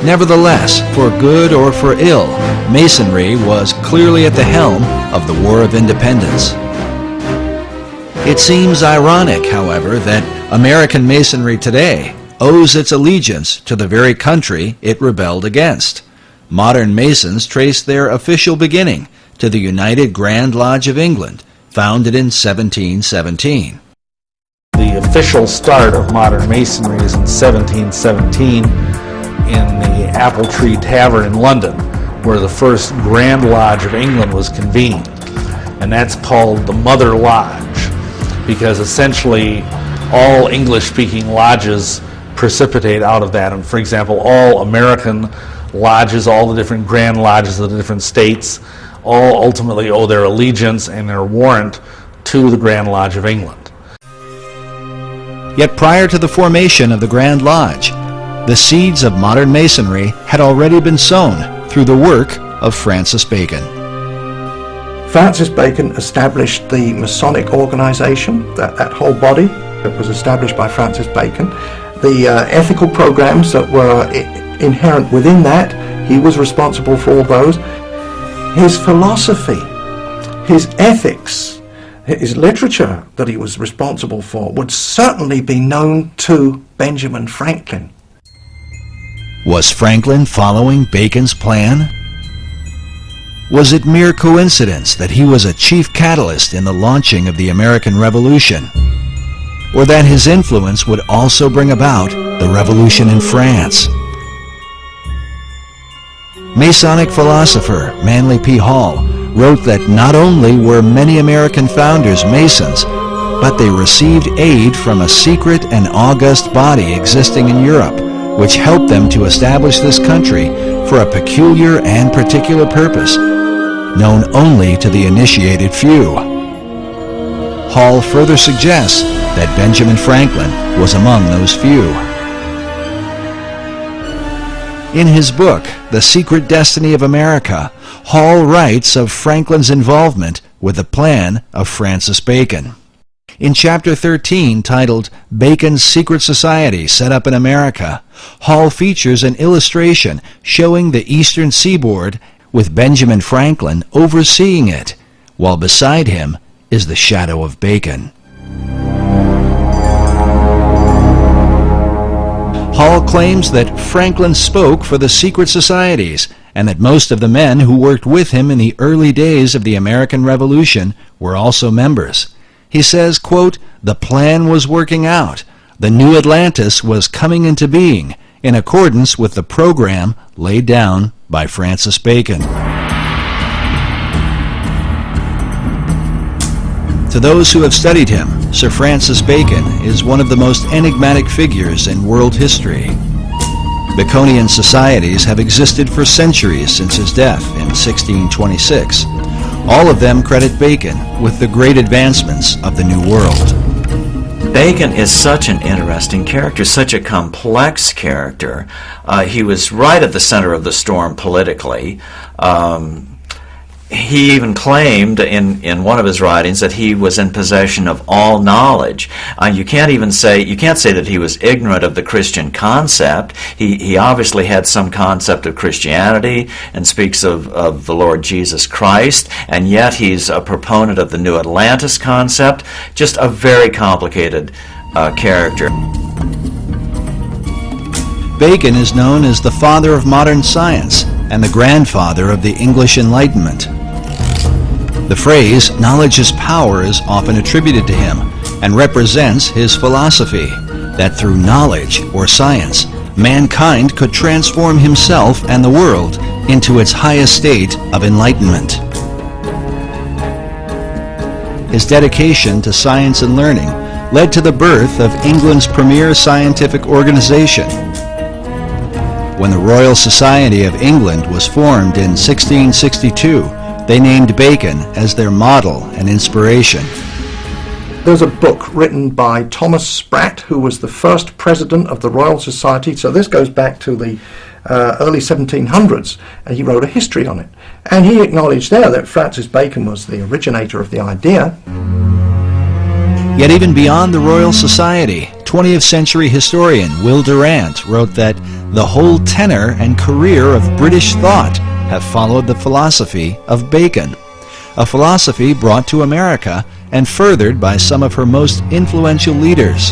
Nevertheless, for good or for ill, Masonry was clearly at the helm of the War of Independence. It seems ironic, however, that American Masonry today owes its allegiance to the very country it rebelled against. Modern Masons trace their official beginning to the United Grand Lodge of England, founded in 1717. The official start of modern Masonry is in 1717 in the Apple Tree Tavern in London, where the first Grand Lodge of England was convened. And that's called the Mother Lodge, because essentially all English-speaking lodges precipitate out of that. And for example, all American lodges, all the different Grand Lodges of the different states, all ultimately owe their allegiance and their warrant to the Grand Lodge of England. Yet prior to the formation of the Grand Lodge, the seeds of modern Masonry had already been sown through the work of Francis Bacon. Francis Bacon established the Masonic organization, that whole body that was established by Francis Bacon. The ethical programs that were inherent within that, he was responsible for all those. His philosophy, his ethics, his literature that he was responsible for would certainly be known to Benjamin Franklin. Was Franklin following Bacon's plan? Was it mere coincidence that he was a chief catalyst in the launching of the American Revolution? Or that his influence would also bring about the revolution in France? Masonic philosopher Manly P. Hall wrote that not only were many American founders Masons, but they received aid from a secret and august body existing in Europe, which helped them to establish this country for a peculiar and particular purpose, known only to the initiated few. Hall further suggests that Benjamin Franklin was among those few. In his book, The Secret Destiny of America, Hall writes of Franklin's involvement with the plan of Francis Bacon. In Chapter 13, titled Bacon's Secret Society Set Up in America, Hall features an illustration showing the eastern seaboard with Benjamin Franklin overseeing it, while beside him is the shadow of Bacon. Hall claims that Franklin spoke for the secret societies and that most of the men who worked with him in the early days of the American Revolution were also members. He says, quote, "The plan was working out. The new Atlantis was coming into being in accordance with the program laid down by Francis Bacon." To those who have studied him, Sir Francis Bacon is one of the most enigmatic figures in world history. Baconian societies have existed for centuries since his death in 1626. All of them credit Bacon with the great advancements of the New World. Bacon is such an interesting character, such a complex character. He was right at the center of the storm politically. He even claimed in one of his writings that he was in possession of all knowledge. You can't say that he was ignorant of the Christian concept. He obviously had some concept of Christianity and speaks of the Lord Jesus Christ, and yet he's a proponent of the New Atlantis concept. Just a very complicated character. Bacon is known as the father of modern science and the grandfather of the English Enlightenment. The phrase, "knowledge is power," is often attributed to him and represents his philosophy, that through knowledge or science, mankind could transform himself and the world into its highest state of enlightenment. His dedication to science and learning led to the birth of England's premier scientific organization. When the Royal Society of England was formed in 1662, they named Bacon as their model and inspiration. There's a book written by Thomas Sprat, who was the first president of the Royal Society. So this goes back to the early 1700s, and he wrote a history on it. And he acknowledged there that Francis Bacon was the originator of the idea. Yet even beyond the Royal Society, 20th century historian Will Durant wrote that the whole tenor and career of British thought have followed the philosophy of Bacon, a philosophy brought to America and furthered by some of her most influential leaders.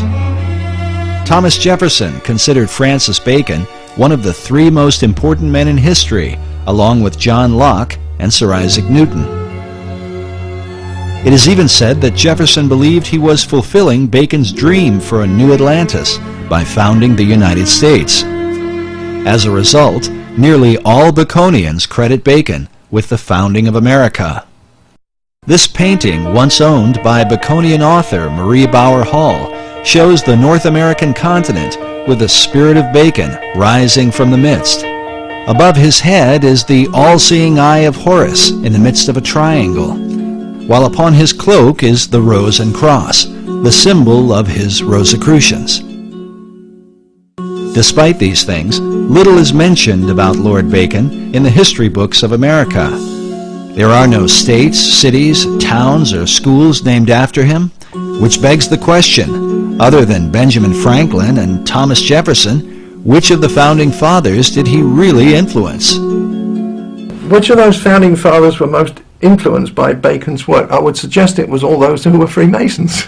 Thomas Jefferson considered Francis Bacon one of the three most important men in history, along with John Locke and Sir Isaac Newton. It is even said that Jefferson believed he was fulfilling Bacon's dream for a new Atlantis by founding the United States. As a result, nearly all Baconians credit Bacon with the founding of America. This painting, once owned by Baconian author Marie Bauer Hall, shows the North American continent with the spirit of Bacon rising from the midst. Above his head is the all-seeing eye of Horus in the midst of a triangle, while upon his cloak is the rose and cross, the symbol of his Rosicrucians. Despite these things, little is mentioned about Lord Bacon in the history books of America. There are no states, cities, towns, or schools named after him, which begs the question, other than Benjamin Franklin and Thomas Jefferson, which of the founding fathers did he really influence? Which of those founding fathers were most influenced by Bacon's work? I would suggest it was all those who were Freemasons.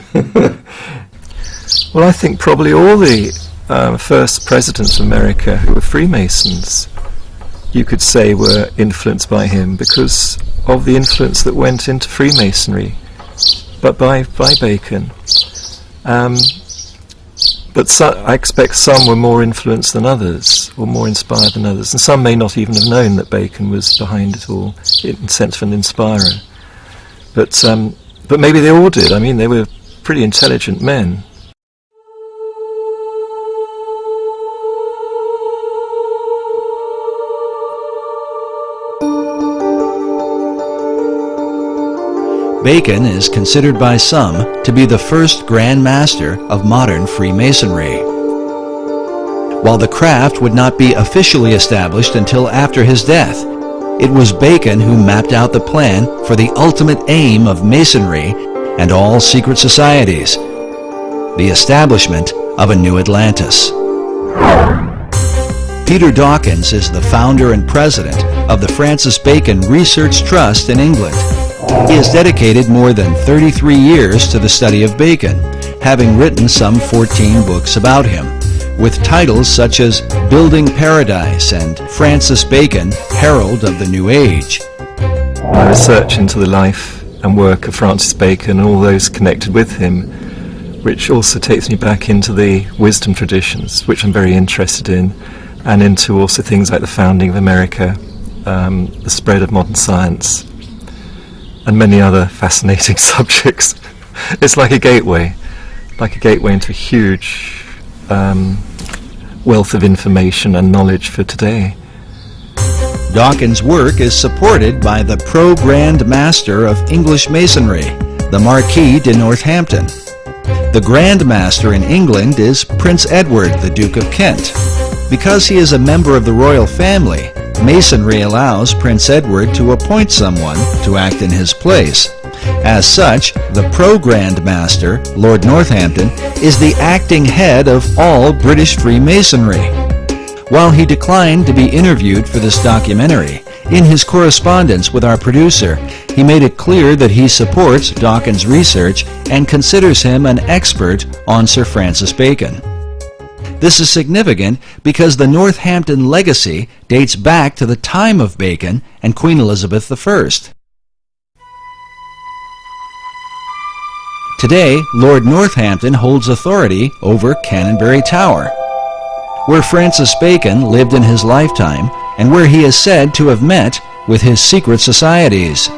Well, I think probably all the first presidents of America who were Freemasons, you could say, were influenced by him because of the influence that went into Freemasonry, but by Bacon. But I expect some were more influenced than others, or more inspired than others, and some may not even have known that Bacon was behind it all, in the sense of an inspirer. But maybe they all did. I mean, they were pretty intelligent men. Bacon is considered by some to be the first Grand Master of modern Freemasonry. While the craft would not be officially established until after his death, it was Bacon who mapped out the plan for the ultimate aim of Masonry and all secret societies, the establishment of a new Atlantis. Peter Dawkins is the founder and president of the Francis Bacon Research Trust in England. He has dedicated more than 33 years to the study of Bacon, having written some 14 books about him, with titles such as Building Paradise and Francis Bacon, Herald of the New Age. My research into the life and work of Francis Bacon and all those connected with him, which also takes me back into the wisdom traditions, which I'm very interested in, and into also things like the founding of America, the spread of modern science, and many other fascinating subjects. It's like a gateway into a huge wealth of information and knowledge for today. Dawkins' work is supported by the Pro-Grand Master of English Masonry, the Marquis de Northampton. The Grand Master in England is Prince Edward, the Duke of Kent. Because he is a member of the royal family, Masonry allows Prince Edward to appoint someone to act in his place. As such, the Pro-Grand Master, Lord Northampton, is the acting head of all British Freemasonry. While he declined to be interviewed for this documentary, in his correspondence with our producer, he made it clear that he supports Dawkins' research and considers him an expert on Sir Francis Bacon. This is significant because the Northampton legacy dates back to the time of Bacon and Queen Elizabeth I. Today, Lord Northampton holds authority over Canonbury Tower, where Francis Bacon lived in his lifetime and where he is said to have met with his secret societies.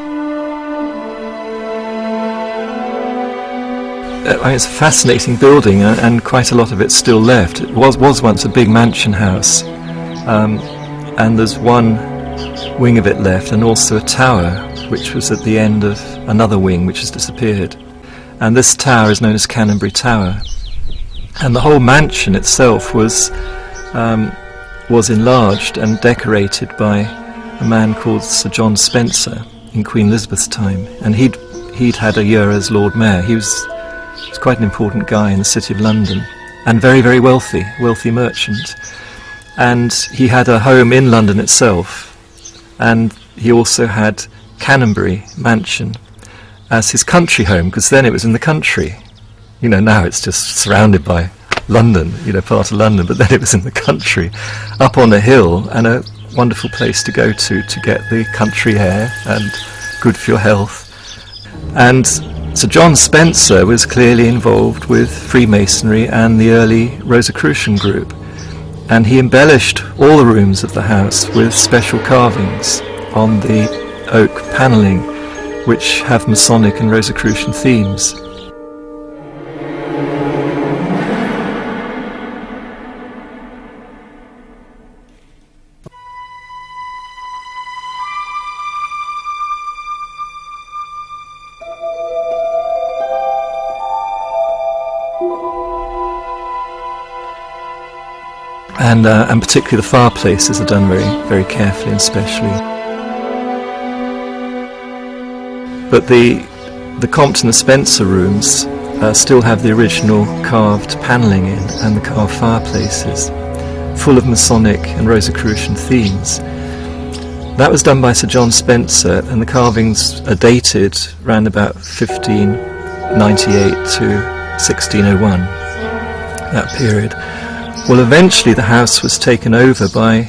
It's a fascinating building, and quite a lot of it's still left. It was once a big mansion house, and there's one wing of it left, and also a tower, which was at the end of another wing, which has disappeared. And this tower is known as Canonbury Tower. And the whole mansion itself was enlarged and decorated by a man called Sir John Spencer in Queen Elizabeth's time, and he'd had a year as Lord Mayor. He was quite an important guy in the City of London, and very, very wealthy merchant. And he had a home in London itself, and he also had Canonbury Mansion as his country home, because then it was in the country. You know, now it's just surrounded by London, you know, part of London, but then it was in the country, up on a hill, and a wonderful place to go to get the country air, and good for your health. And Sir John Spencer was clearly involved with Freemasonry and the early Rosicrucian group, and he embellished all the rooms of the house with special carvings on the oak panelling, which have Masonic and Rosicrucian themes. And particularly the fireplaces are done very, very carefully and specially. But the Compton and Spencer rooms still have the original carved panelling in, and the carved fireplaces, full of Masonic and Rosicrucian themes. That was done by Sir John Spencer, and the carvings are dated around about 1598 to 1601, that period. Well, eventually the house was taken over by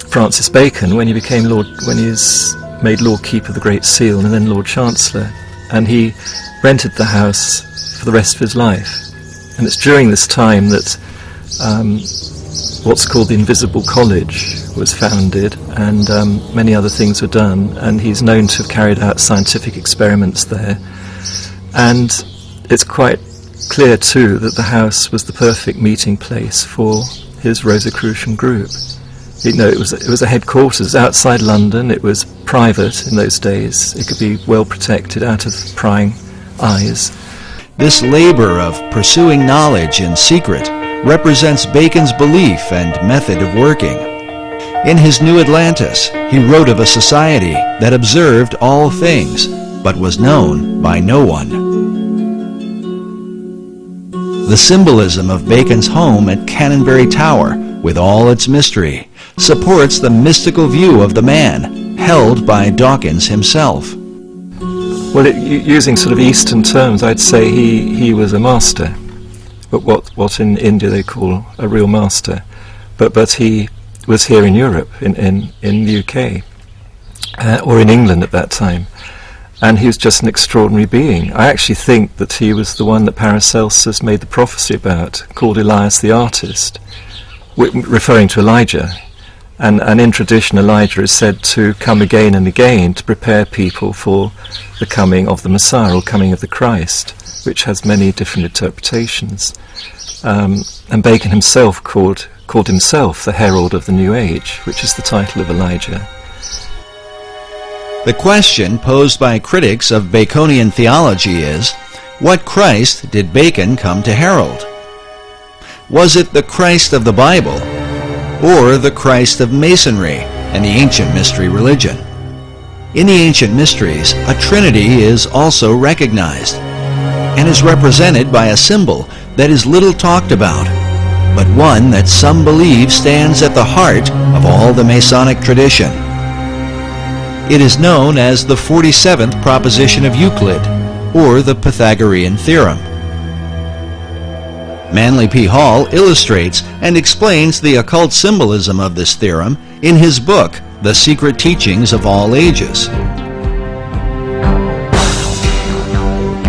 Francis Bacon when he was made Lord Keeper of the Great Seal and then Lord Chancellor, and he rented the house for the rest of his life. And it's during this time that what's called the Invisible College was founded, and many other things were done, and he's known to have carried out scientific experiments there. And it's quite clear too that the house was the perfect meeting place for his Rosicrucian group. You know, it was a headquarters outside London. It was private in those days. It could be well protected out of prying eyes. This labor of pursuing knowledge in secret represents Bacon's belief and method of working. In his New Atlantis, he wrote of a society that observed all things, but was known by no one. The symbolism of Bacon's home at Canonbury Tower, with all its mystery, supports the mystical view of the man, held by Dawkins himself. Well, using sort of Eastern terms, I'd say he was a master, but what in India they call a real master. But he was here in Europe, in the UK, or in England at that time. And he was just an extraordinary being. I actually think that he was the one that Paracelsus made the prophecy about, called Elias the artist, referring to Elijah. And in tradition, Elijah is said to come again and again to prepare people for the coming of the Messiah, or coming of the Christ, which has many different interpretations. And Bacon himself called himself the herald of the New Age, which is the title of Elijah. The question posed by critics of Baconian theology is, what Christ did Bacon come to herald? Was it the Christ of the Bible, or the Christ of Masonry and the ancient mystery religion? In the ancient mysteries, a trinity is also recognized, and is represented by a symbol that is little talked about, but one that some believe stands at the heart of all the Masonic tradition. It is known as the 47th proposition of Euclid, or the Pythagorean theorem. Manly P. Hall illustrates and explains the occult symbolism of this theorem in his book, The Secret Teachings of All Ages.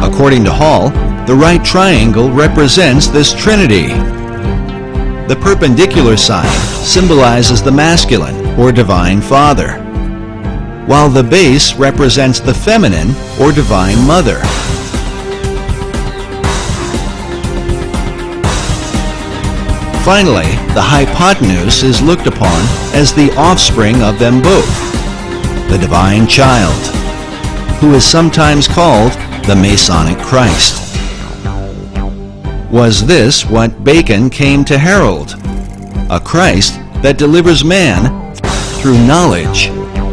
According to Hall, the right triangle represents this trinity. The perpendicular side symbolizes the masculine, or divine father, while the base represents the feminine, or divine mother. Finally, the hypotenuse is looked upon as the offspring of them both, the divine child, who is sometimes called the Masonic Christ. Was this what Bacon came to herald? A Christ that delivers man through knowledge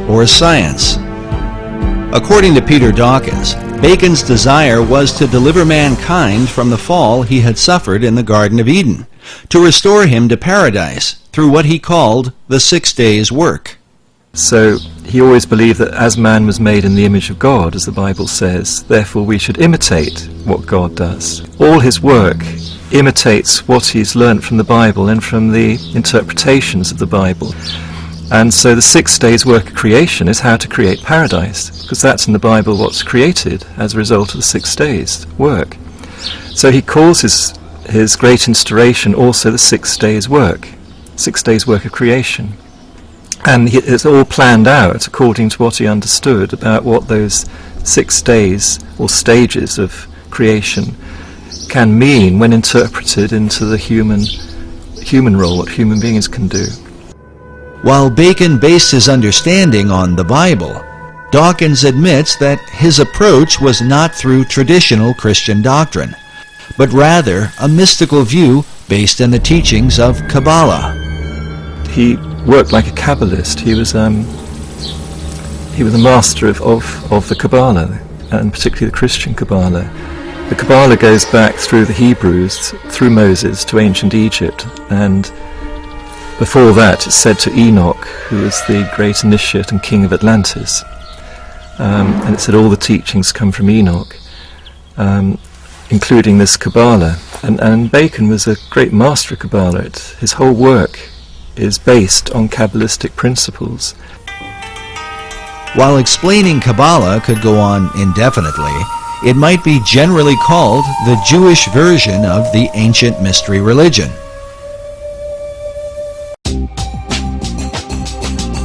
or science? According to Peter Dawkins, Bacon's desire was to deliver mankind from the fall he had suffered in the Garden of Eden, to restore him to paradise through what he called the 6 days' work. So he always believed that as man was made in the image of God, as the Bible says, therefore we should imitate what God does. All his work imitates what he's learnt from the Bible and from the interpretations of the Bible. And so the 6 days' work of creation is how to create paradise, because that's in the Bible what's created as a result of the 6 days' work. So he calls his great instauration also the 6 days' work, 6 days' work of creation. And it's all planned out according to what he understood about what those 6 days or stages of creation can mean when interpreted into the human role, what human beings can do. While Bacon based his understanding on the Bible, Dawkins admits that his approach was not through traditional Christian doctrine, but rather a mystical view based in the teachings of Kabbalah. He worked like a Kabbalist. He was a master of the Kabbalah, and particularly the Christian Kabbalah. The Kabbalah goes back through the Hebrews, through Moses, to ancient Egypt, and before that it's said to Enoch, who was the great initiate and king of Atlantis. And it said all the teachings come from Enoch, including this Kabbalah. And Bacon was a great master of Kabbalah. His whole work is based on Kabbalistic principles. While explaining Kabbalah could go on indefinitely, it might be generally called the Jewish version of the ancient mystery religion.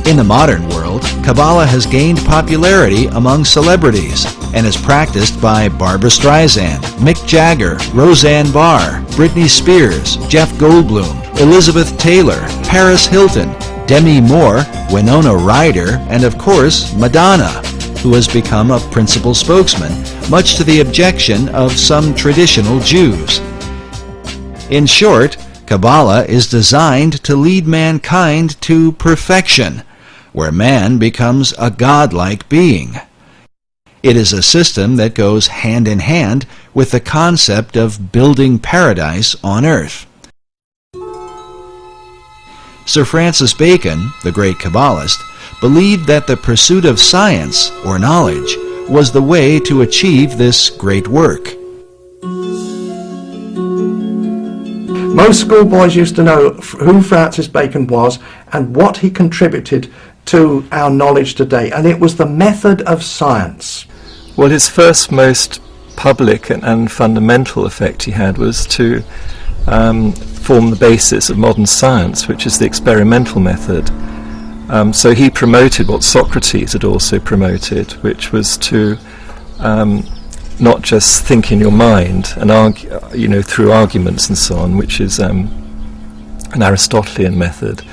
In the modern world, Kabbalah has gained popularity among celebrities and is practiced by Barbra Streisand, Mick Jagger, Roseanne Barr, Britney Spears, Jeff Goldblum, Elizabeth Taylor, Paris Hilton, Demi Moore, Winona Ryder, and of course Madonna, who has become a principal spokesman, much to the objection of some traditional Jews. In short, Kabbalah is designed to lead mankind to perfection, where man becomes a godlike being. It is a system that goes hand in hand with the concept of building paradise on earth. Sir Francis Bacon, the great Kabbalist, believed that the pursuit of science, or knowledge, was the way to achieve this great work. Most schoolboys used to know who Francis Bacon was and what he contributed to our knowledge today, and it was the method of science. Well, his first most public and fundamental effect he had was to form the basis of modern science, which is the experimental method. So he promoted what Socrates had also promoted, which was to not just think in your mind and argue, through arguments and so on, which is an Aristotelian method,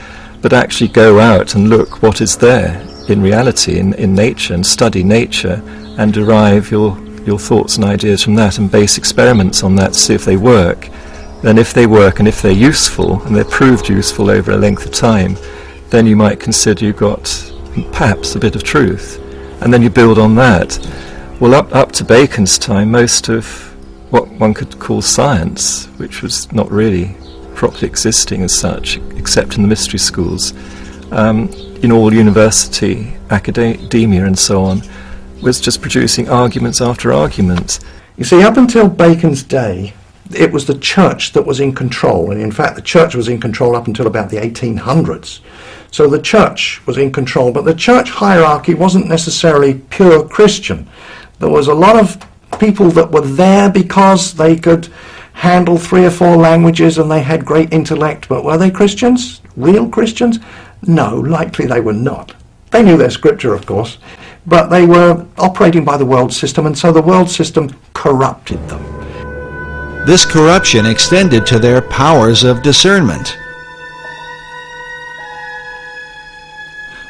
but actually go out and look what is there in reality, in nature, and study nature and derive your thoughts and ideas from that and base experiments on that to see if they work. Then if they work and if they're useful and they're proved useful over a length of time, then you might consider you've got perhaps a bit of truth, and then you build on that. Well, up to Bacon's time, most of what one could call science, which was not really properly existing as such, except in the mystery schools, in all university, academia and so on, was just producing arguments after arguments. You see, up until Bacon's day, it was the church that was in control, and in fact the church was in control up until about the 1800s. So the church was in control, but the church hierarchy wasn't necessarily pure Christian. There was a lot of people that were there because they could handle 3 or 4 languages and they had great intellect, but were they Christians? Real Christians? No, likely they were not. They knew their scripture, of course, but they were operating by the world system, and so the world system corrupted them. This corruption extended to their powers of discernment.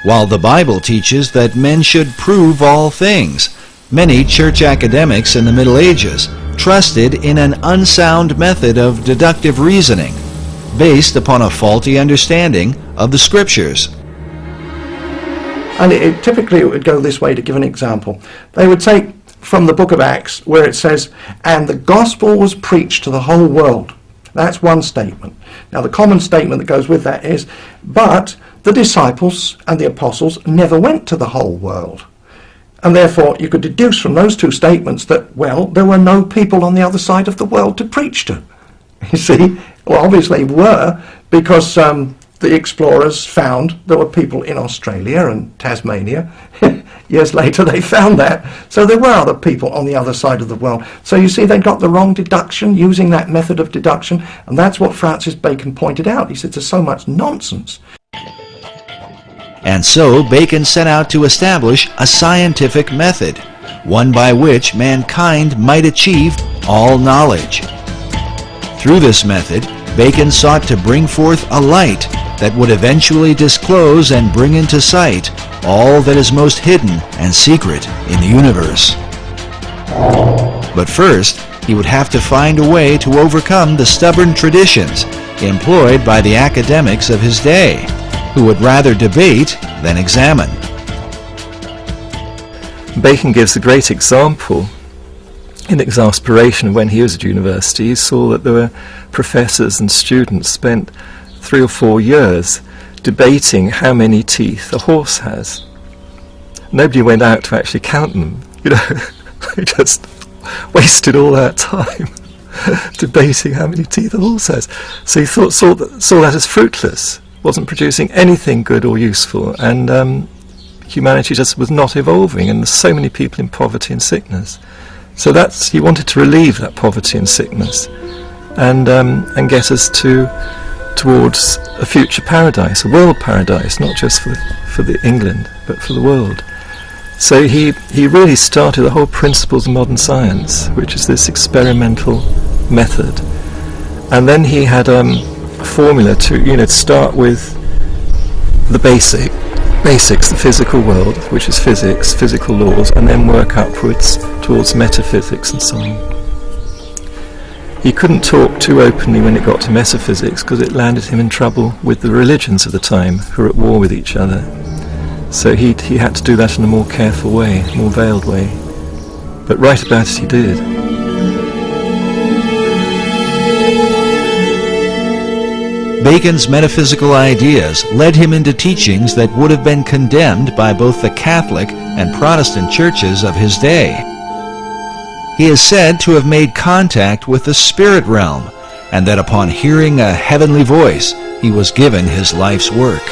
While the Bible teaches that men should prove all things, many church academics in the Middle Ages trusted in an unsound method of deductive reasoning based upon a faulty understanding of the Scriptures. And typically it would go this way, to give an example. They would take from the book of Acts where it says, and the gospel was preached to the whole world. That's one statement. Now the common statement that goes with that is, but the disciples and the apostles never went to the whole world. And therefore you could deduce from those two statements that, well, there were no people on the other side of the world to preach to. You see, well, obviously were, because the explorers found there were people in Australia and Tasmania. Years later they found that. So there were other people on the other side of the world. So you see, they got the wrong deduction using that method of deduction, and that's what Francis Bacon pointed out. He said there's so much nonsense. And so Bacon set out to establish a scientific method, one by which mankind might achieve all knowledge. Through this method, Bacon sought to bring forth a light that would eventually disclose and bring into sight all that is most hidden and secret in the universe. But first, he would have to find a way to overcome the stubborn traditions employed by the academics of his day, who would rather debate than examine. Bacon gives a great example in exasperation. When he was at university, he saw that there were professors and students spent 3 or 4 years debating how many teeth a horse has. Nobody went out to actually count them. You know, they just wasted all that time debating how many teeth a horse has. So he saw that as fruitless, wasn't producing anything good or useful, and humanity just was not evolving, and there's so many people in poverty and sickness. So he wanted to relieve that poverty and sickness, and get us towards a future paradise, a world paradise, not just for the England, but for the world. So he really started the whole principles of modern science, which is this experimental method. And then he had a formula to start with the basics, the physical world, which is physics, physical laws, and then work upwards towards metaphysics and so on. He couldn't talk too openly when it got to metaphysics, because it landed him in trouble with the religions of the time, who were at war with each other. So he had to do that in a more careful way, more veiled way. But right about it he did. Bacon's metaphysical ideas led him into teachings that would have been condemned by both the Catholic and Protestant churches of his day. He is said to have made contact with the spirit realm, and that upon hearing a heavenly voice, he was given his life's work.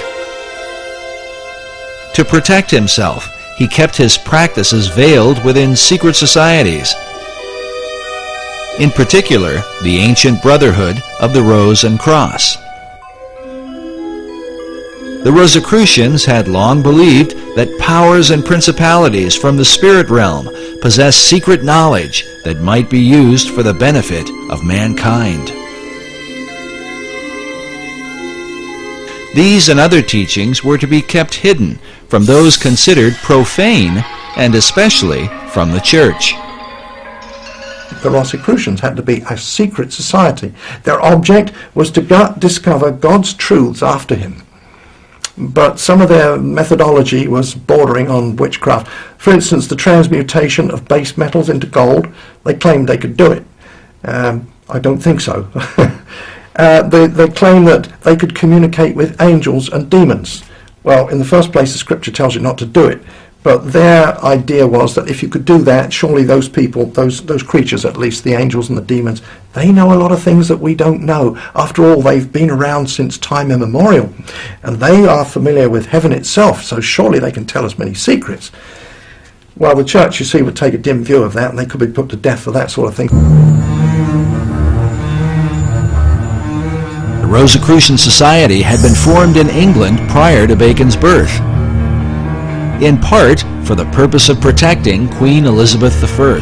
To protect himself, he kept his practices veiled within secret societies, in particular the ancient Brotherhood of the Rose and Cross. The Rosicrucians had long believed that powers and principalities from the spirit realm possessed secret knowledge that might be used for the benefit of mankind. These and other teachings were to be kept hidden from those considered profane, and especially from the Church. The Rosicrucians had to be a secret society. Their object was to discover God's truths after him. But some of their methodology was bordering on witchcraft. For instance, the transmutation of base metals into gold. They claimed they could do it. I don't think so. They claim that they could communicate with angels and demons. Well, in the first place, the scripture tells you not to do it. But their idea was that if you could do that, surely those people, those creatures at least, the angels and the demons, they know a lot of things that we don't know. After all, they've been around since time immemorial, and they are familiar with heaven itself, so surely they can tell us many secrets. Well, the church, you see, would take a dim view of that, and they could be put to death for that sort of thing. The Rosicrucian Society had been formed in England prior to Bacon's birth, in part for the purpose of protecting Queen Elizabeth I.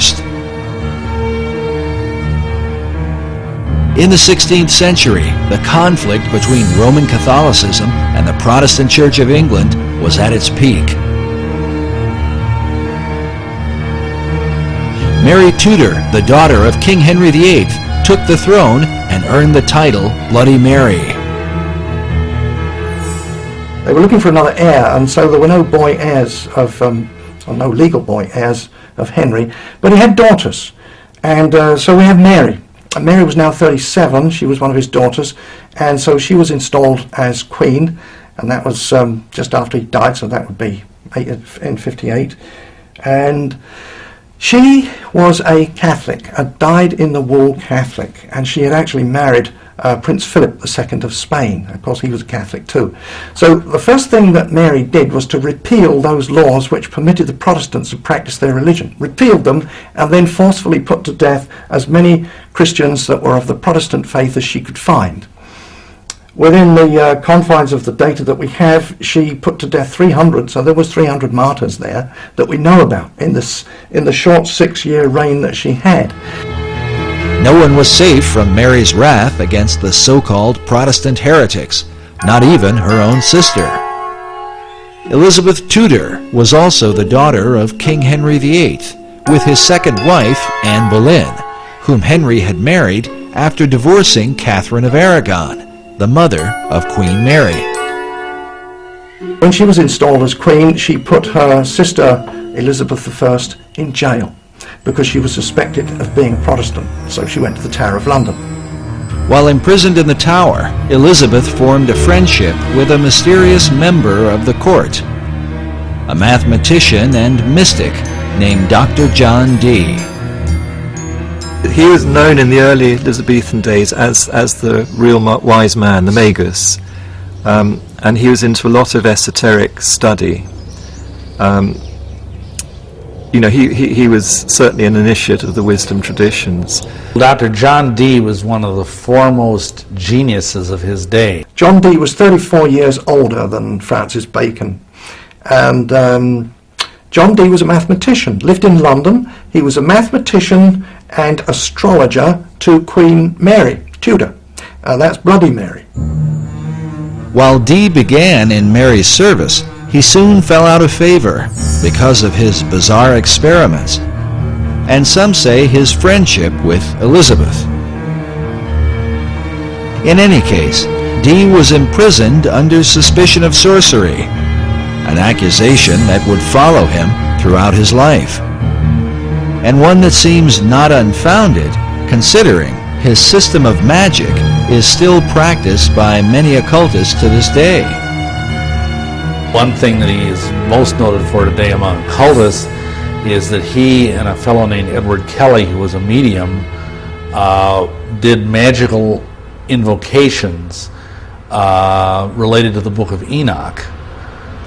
In the 16th century, the conflict between Roman Catholicism and the Protestant Church of England was at its peak. Mary Tudor, the daughter of King Henry VIII, took the throne and earned the title Bloody Mary. They were looking for another heir, and so there were no boy heirs of, or no legal boy heirs of Henry, but he had daughters, and so we have Mary. Mary was now 37. She was one of his daughters, and so she was installed as queen, and that was just after he died, so that would be in 58. And she was a Catholic, a dyed-in-the-wool Catholic, and she had actually married Prince Philip II of Spain. Of course, he was a Catholic too. So the first thing that Mary did was to repeal those laws which permitted the Protestants to practice their religion. Repealed them, and then forcefully put to death as many Christians that were of the Protestant faith as she could find. Within the confines of the data that we have, she put to death 300, so there was 300 martyrs there that we know about in the short 6-year reign that she had. No one was safe from Mary's wrath against the so-called Protestant heretics, not even her own sister. Elizabeth Tudor was also the daughter of King Henry VIII, with his second wife, Anne Boleyn, whom Henry had married after divorcing Catherine of Aragon, the mother of Queen Mary. When she was installed as queen, she put her sister Elizabeth I in jail because she was suspected of being Protestant, so she went to the Tower of London. While imprisoned in the Tower, Elizabeth formed a friendship with a mysterious member of the court, a mathematician and mystic named Dr. John Dee. He was known in the early Elizabethan days as the real wise man, the magus, and he was into a lot of esoteric study. He was certainly an initiate of the wisdom traditions. Dr. John Dee was one of the foremost geniuses of his day. John Dee was 34 years older than Francis Bacon, and John Dee was a mathematician, lived in London. He was a mathematician and astrologer to Queen Mary, Tudor. That's Bloody Mary. While Dee began in Mary's service, he soon fell out of favor because of his bizarre experiments, and some say his friendship with Elizabeth. In any case, Dee was imprisoned under suspicion of sorcery, an accusation that would follow him throughout his life, and one that seems not unfounded, considering his system of magic is still practiced by many occultists to this day. One thing that he is most noted for today among occultists is that he and a fellow named Edward Kelly, who was a medium, did magical invocations related to the Book of Enoch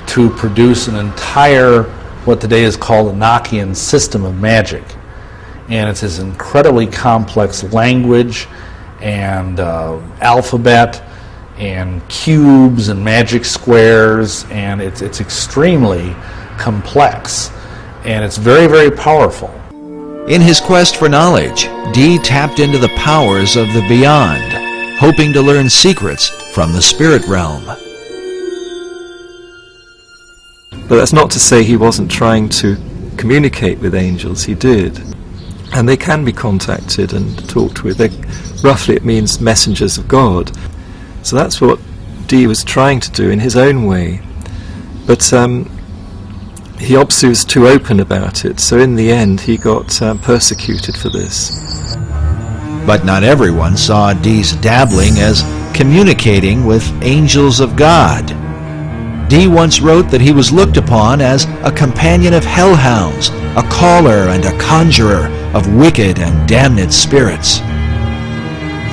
to produce an entire, what today is called, Enochian system of magic. And it's this incredibly complex language and alphabet and cubes and magic squares, and it's extremely complex, and it's very, very powerful. In his quest for knowledge, Dee tapped into the powers of the beyond, hoping to learn secrets from the spirit realm. But that's not to say he wasn't trying to communicate with angels. He did. And they can be contacted and talked with. Roughly it means messengers of God. So that's what Dee was trying to do in his own way. But he obviously was too open about it, so in the end he got persecuted for this. But not everyone saw Dee's dabbling as communicating with angels of God. Dee once wrote that he was looked upon as a companion of hellhounds, a caller and a conjurer of wicked and damned spirits.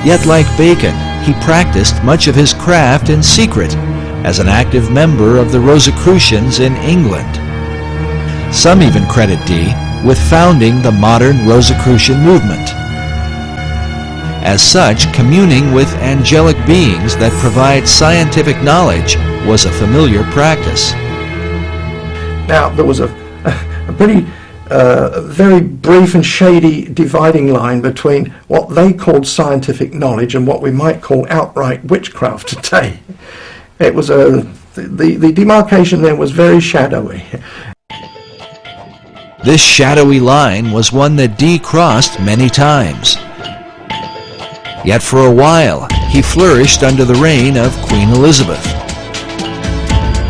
Yet like Bacon, he practiced much of his craft in secret as an active member of the Rosicrucians in England. Some even credit Dee with founding the modern Rosicrucian movement. As such, communing with angelic beings that provide scientific knowledge was a familiar practice. Now, there was a pretty very brief and shady dividing line between what they called scientific knowledge and what we might call outright witchcraft today. It was the demarcation there was very shadowy. This shadowy line was one that Dee crossed many times. Yet for a while, he flourished under the reign of Queen Elizabeth.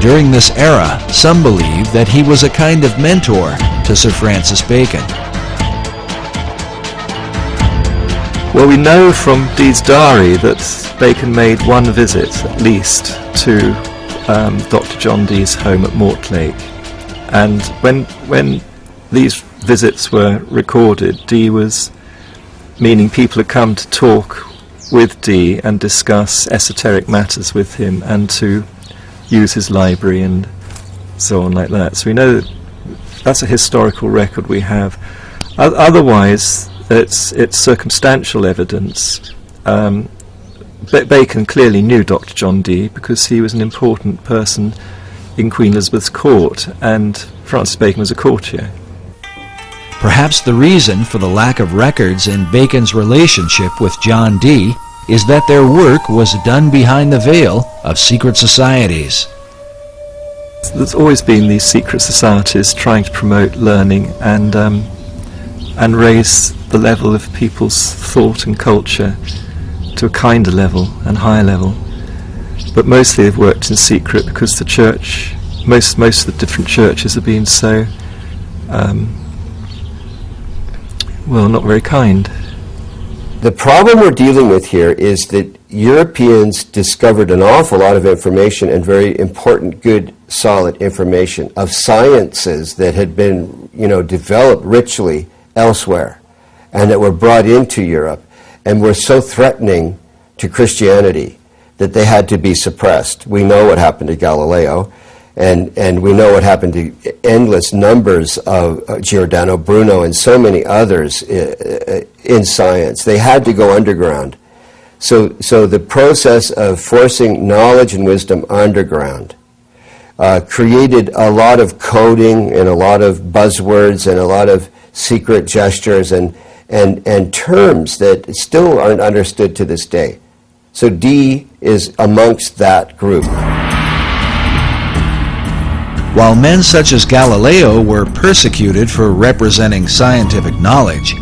During this era, some believe that he was a kind of mentor to Sir Francis Bacon. Well, we know from Dee's diary that Bacon made one visit, at least, to Dr. John Dee's home at Mortlake. And when these visits were recorded, Dee was meaning people had come to talk with Dee and discuss esoteric matters with him and to use his library and so on like that. So we know that's a historical record we have. Otherwise, it's circumstantial evidence. Bacon clearly knew Dr. John Dee because he was an important person in Queen Elizabeth's court, and Francis Bacon was a courtier. Perhaps the reason for the lack of records in Bacon's relationship with John Dee is that their work was done behind the veil of secret societies. There's always been these secret societies trying to promote learning and raise the level of people's thought and culture to a kinder level and higher level. But mostly they've worked in secret because the church, most of the different churches have been so, well, not very kind. The problem we're dealing with here is that Europeans discovered an awful lot of information, and very important, good, solid information of sciences that had been, developed richly elsewhere and that were brought into Europe and were so threatening to Christianity that they had to be suppressed. We know what happened to Galileo, and we know what happened to endless numbers of Giordano Bruno and so many others in science. They had to go underground. So the process of forcing knowledge and wisdom underground created a lot of coding and a lot of buzzwords and a lot of secret gestures and terms that still aren't understood to this day. So Dee is amongst that group. While men such as Galileo were persecuted for representing scientific knowledge,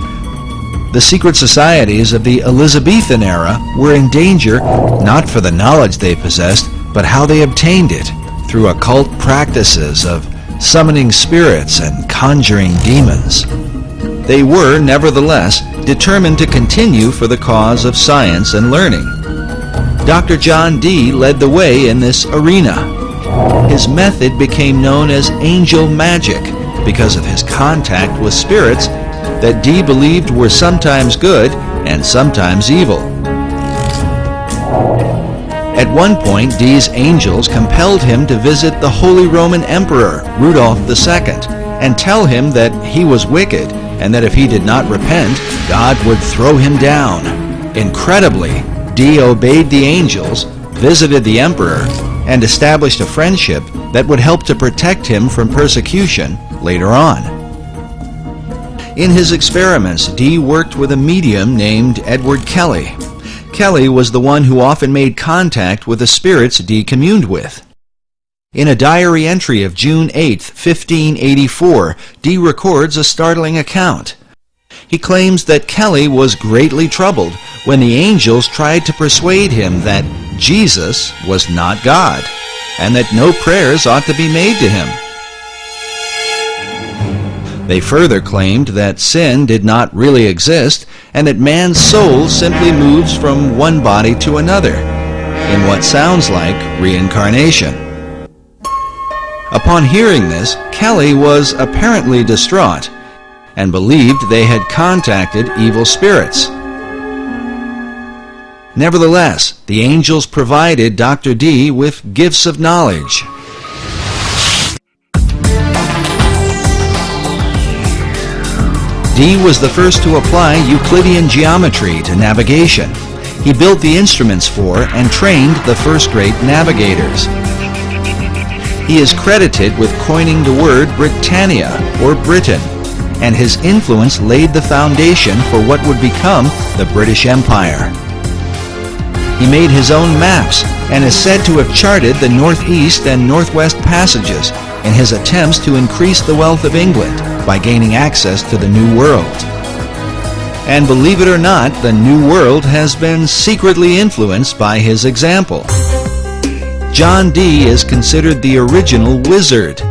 the secret societies of the Elizabethan era were in danger not for the knowledge they possessed, but how they obtained it through occult practices of summoning spirits and conjuring demons. They were, nevertheless, determined to continue for the cause of science and learning. Dr. John Dee led the way in this arena. His method became known as angel magic because of his contact with spirits that Dee believed were sometimes good and sometimes evil. At one point, Dee's angels compelled him to visit the Holy Roman Emperor, Rudolph II, and tell him that he was wicked and that if he did not repent, God would throw him down. Incredibly, Dee obeyed the angels, visited the emperor, and established a friendship that would help to protect him from persecution later on. In his experiments, Dee worked with a medium named Edward Kelly. Kelly was the one who often made contact with the spirits Dee communed with. In a diary entry of June 8, 1584, Dee records a startling account. He claims that Kelly was greatly troubled when the angels tried to persuade him that Jesus was not God, and that no prayers ought to be made to him. They further claimed that sin did not really exist, and that man's soul simply moves from one body to another, in what sounds like reincarnation. Upon hearing this, Kelly was apparently distraught, and believed they had contacted evil spirits. Nevertheless, the angels provided Dr. Dee with gifts of knowledge. Dee was the first to apply Euclidean geometry to navigation. He built the instruments for and trained the first-rate navigators. He is credited with coining the word Britannia, or Britain, and his influence laid the foundation for what would become the British Empire. He made his own maps and is said to have charted the northeast and northwest passages in his attempts to increase the wealth of England by gaining access to the New World. And believe it or not, the New World has been secretly influenced by his example. John Dee is considered the original wizard.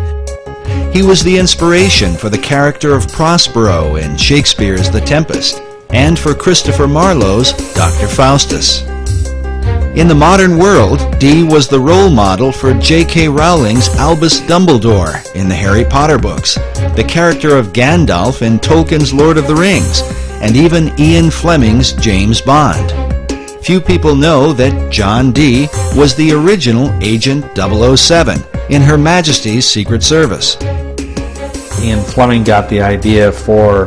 He was the inspiration for the character of Prospero in Shakespeare's The Tempest, and for Christopher Marlowe's Dr. Faustus. In the modern world, Dee was the role model for J.K. Rowling's Albus Dumbledore in the Harry Potter books, the character of Gandalf in Tolkien's Lord of the Rings, and even Ian Fleming's James Bond. Few people know that John Dee was the original Agent 007 in Her Majesty's Secret Service. Ian Fleming got the idea for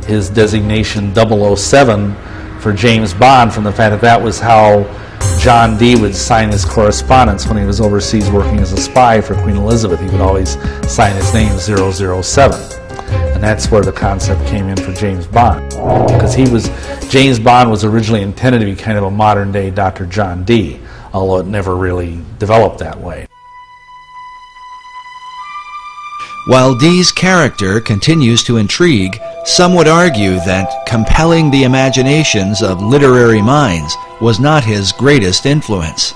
his designation 007 for James Bond from the fact that that was how John Dee would sign his correspondence when he was overseas working as a spy for Queen Elizabeth. He would always sign his name 007. And that's where the concept came in for James Bond. Because James Bond was originally intended to be kind of a modern day Dr. John Dee, although it never really developed that way. While Dee's character continues to intrigue, some would argue that compelling the imaginations of literary minds was not his greatest influence.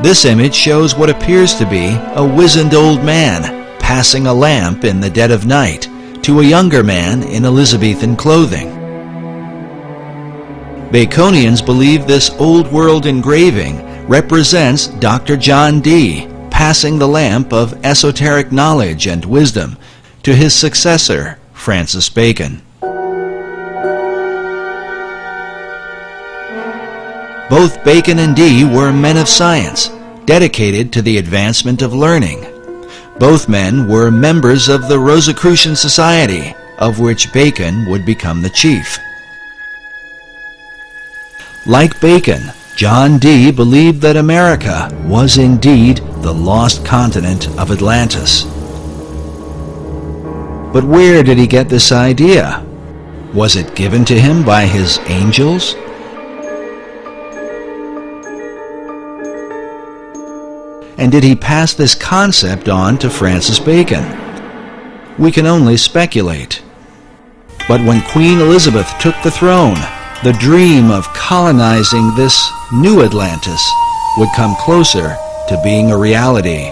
This image shows what appears to be a wizened old man passing a lamp in the dead of night to a younger man in Elizabethan clothing. Baconians believe this old world engraving represents Dr. John Dee passing the lamp of esoteric knowledge and wisdom to his successor, Francis Bacon. Both Bacon and Dee were men of science, dedicated to the advancement of learning. Both men were members of the Rosicrucian Society, of which Bacon would become the chief. Like Bacon, John Dee believed that America was indeed the lost continent of Atlantis. But where did he get this idea? Was it given to him by his angels? And did he pass this concept on to Francis Bacon? We can only speculate. But when Queen Elizabeth took the throne, the dream of colonizing this new Atlantis would come closer to being a reality.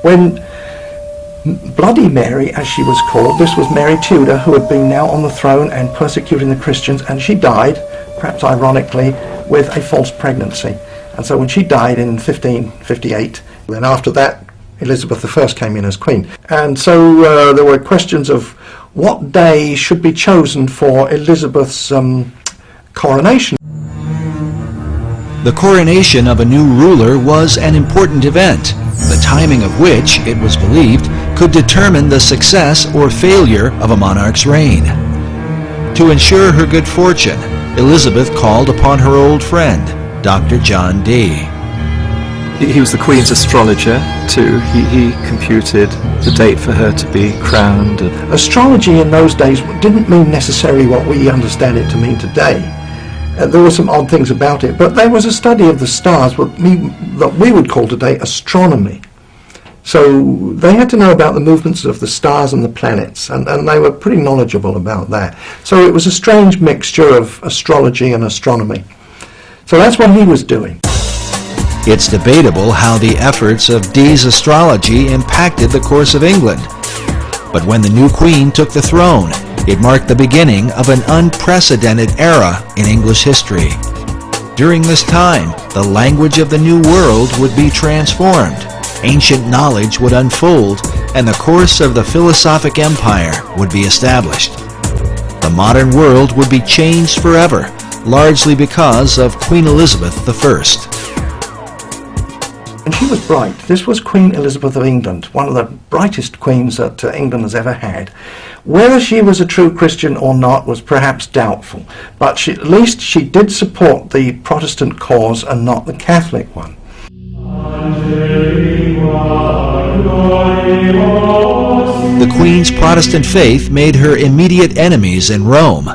When Bloody Mary, as she was called, this was Mary Tudor, who had been now on the throne and persecuting the Christians, and she died, perhaps ironically, with a false pregnancy. And so when she died in 1558, then after that Elizabeth I came in as queen. And so there were questions of what day should be chosen for Elizabeth's coronation. The coronation of a new ruler was an important event, the timing of which, it was believed, could determine the success or failure of a monarch's reign. To ensure her good fortune, Elizabeth called upon her old friend, Dr. John Dee. He was the Queen's astrologer too. He computed the date for her to be crowned. Astrology in those days didn't mean necessarily what we understand it to mean today. There were some odd things about it, but there was a study of the stars, what we would call today astronomy. So they had to know about the movements of the stars and the planets, and they were pretty knowledgeable about that. So it was a strange mixture of astrology and astronomy. So that's what he was doing. It's debatable how the efforts of Dee's astrology impacted the course of England. But when the new queen took the throne, it marked the beginning of an unprecedented era in English history. During this time, the language of the new world would be transformed, ancient knowledge would unfold, and the course of the philosophic empire would be established. The modern world would be changed forever, largely because of Queen Elizabeth I. And she was bright. This was Queen Elizabeth of England, one of the brightest queens that England has ever had. Whether she was a true Christian or not was perhaps doubtful, but at least she did support the Protestant cause and not the Catholic one. The Queen's Protestant faith made her immediate enemies in Rome.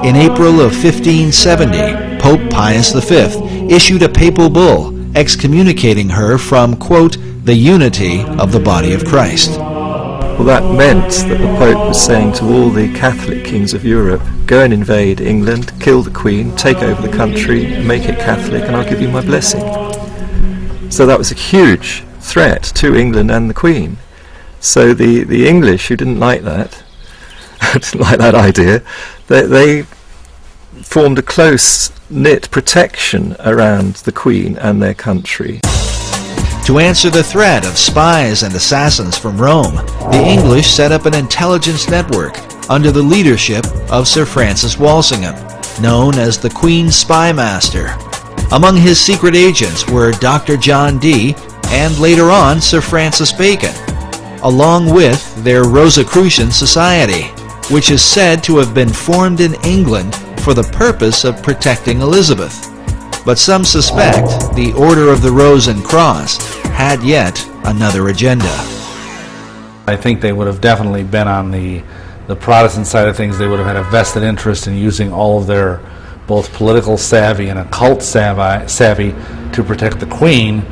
In April of 1570, Pope Pius V issued a papal bull excommunicating her from, quote, the unity of the body of Christ. Well, that meant that the Pope was saying to all the Catholic kings of Europe, go and invade England, kill the Queen, take over the country, make it Catholic, and I'll give you my blessing. So that was a huge threat to England and the Queen. So the English, who didn't like that, didn't like that idea, they formed a close-knit protection around the Queen and their country. To answer the threat of spies and assassins from Rome, the English set up an intelligence network under the leadership of Sir Francis Walsingham, known as the Queen's Spy Master. Among his secret agents were Dr. John Dee and later on Sir Francis Bacon, along with their Rosicrucian Society, which is said to have been formed in England for the purpose of protecting Elizabeth. But some suspect the Order of the Rose and Cross had yet another agenda. I think they would have definitely been on the Protestant side of things. They would have had a vested interest in using all of their both political savvy and occult savvy to protect the Queen,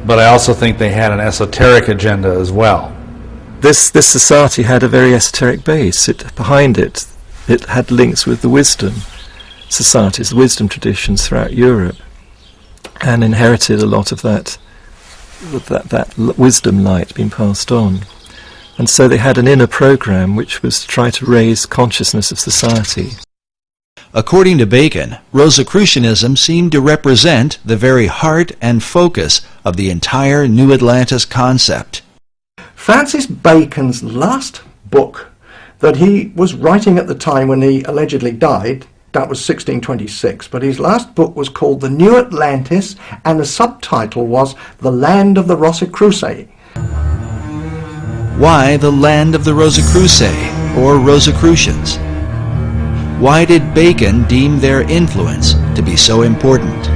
but I also think they had an esoteric agenda as well. This society had a very esoteric base. Behind it had links with the wisdom societies, the wisdom traditions throughout Europe, and inherited a lot of that wisdom light being passed on. And so they had an inner program which was to try to raise consciousness of society. According to Bacon, Rosicrucianism seemed to represent the very heart and focus of the entire New Atlantis concept. Francis Bacon's last book that he was writing at the time when he allegedly died, that was 1626, but his last book was called The New Atlantis, and the subtitle was The Land of the Rosicrucians. Why the Land of the Rosicrucians, or Rosicrucians? Why did Bacon deem their influence to be so important?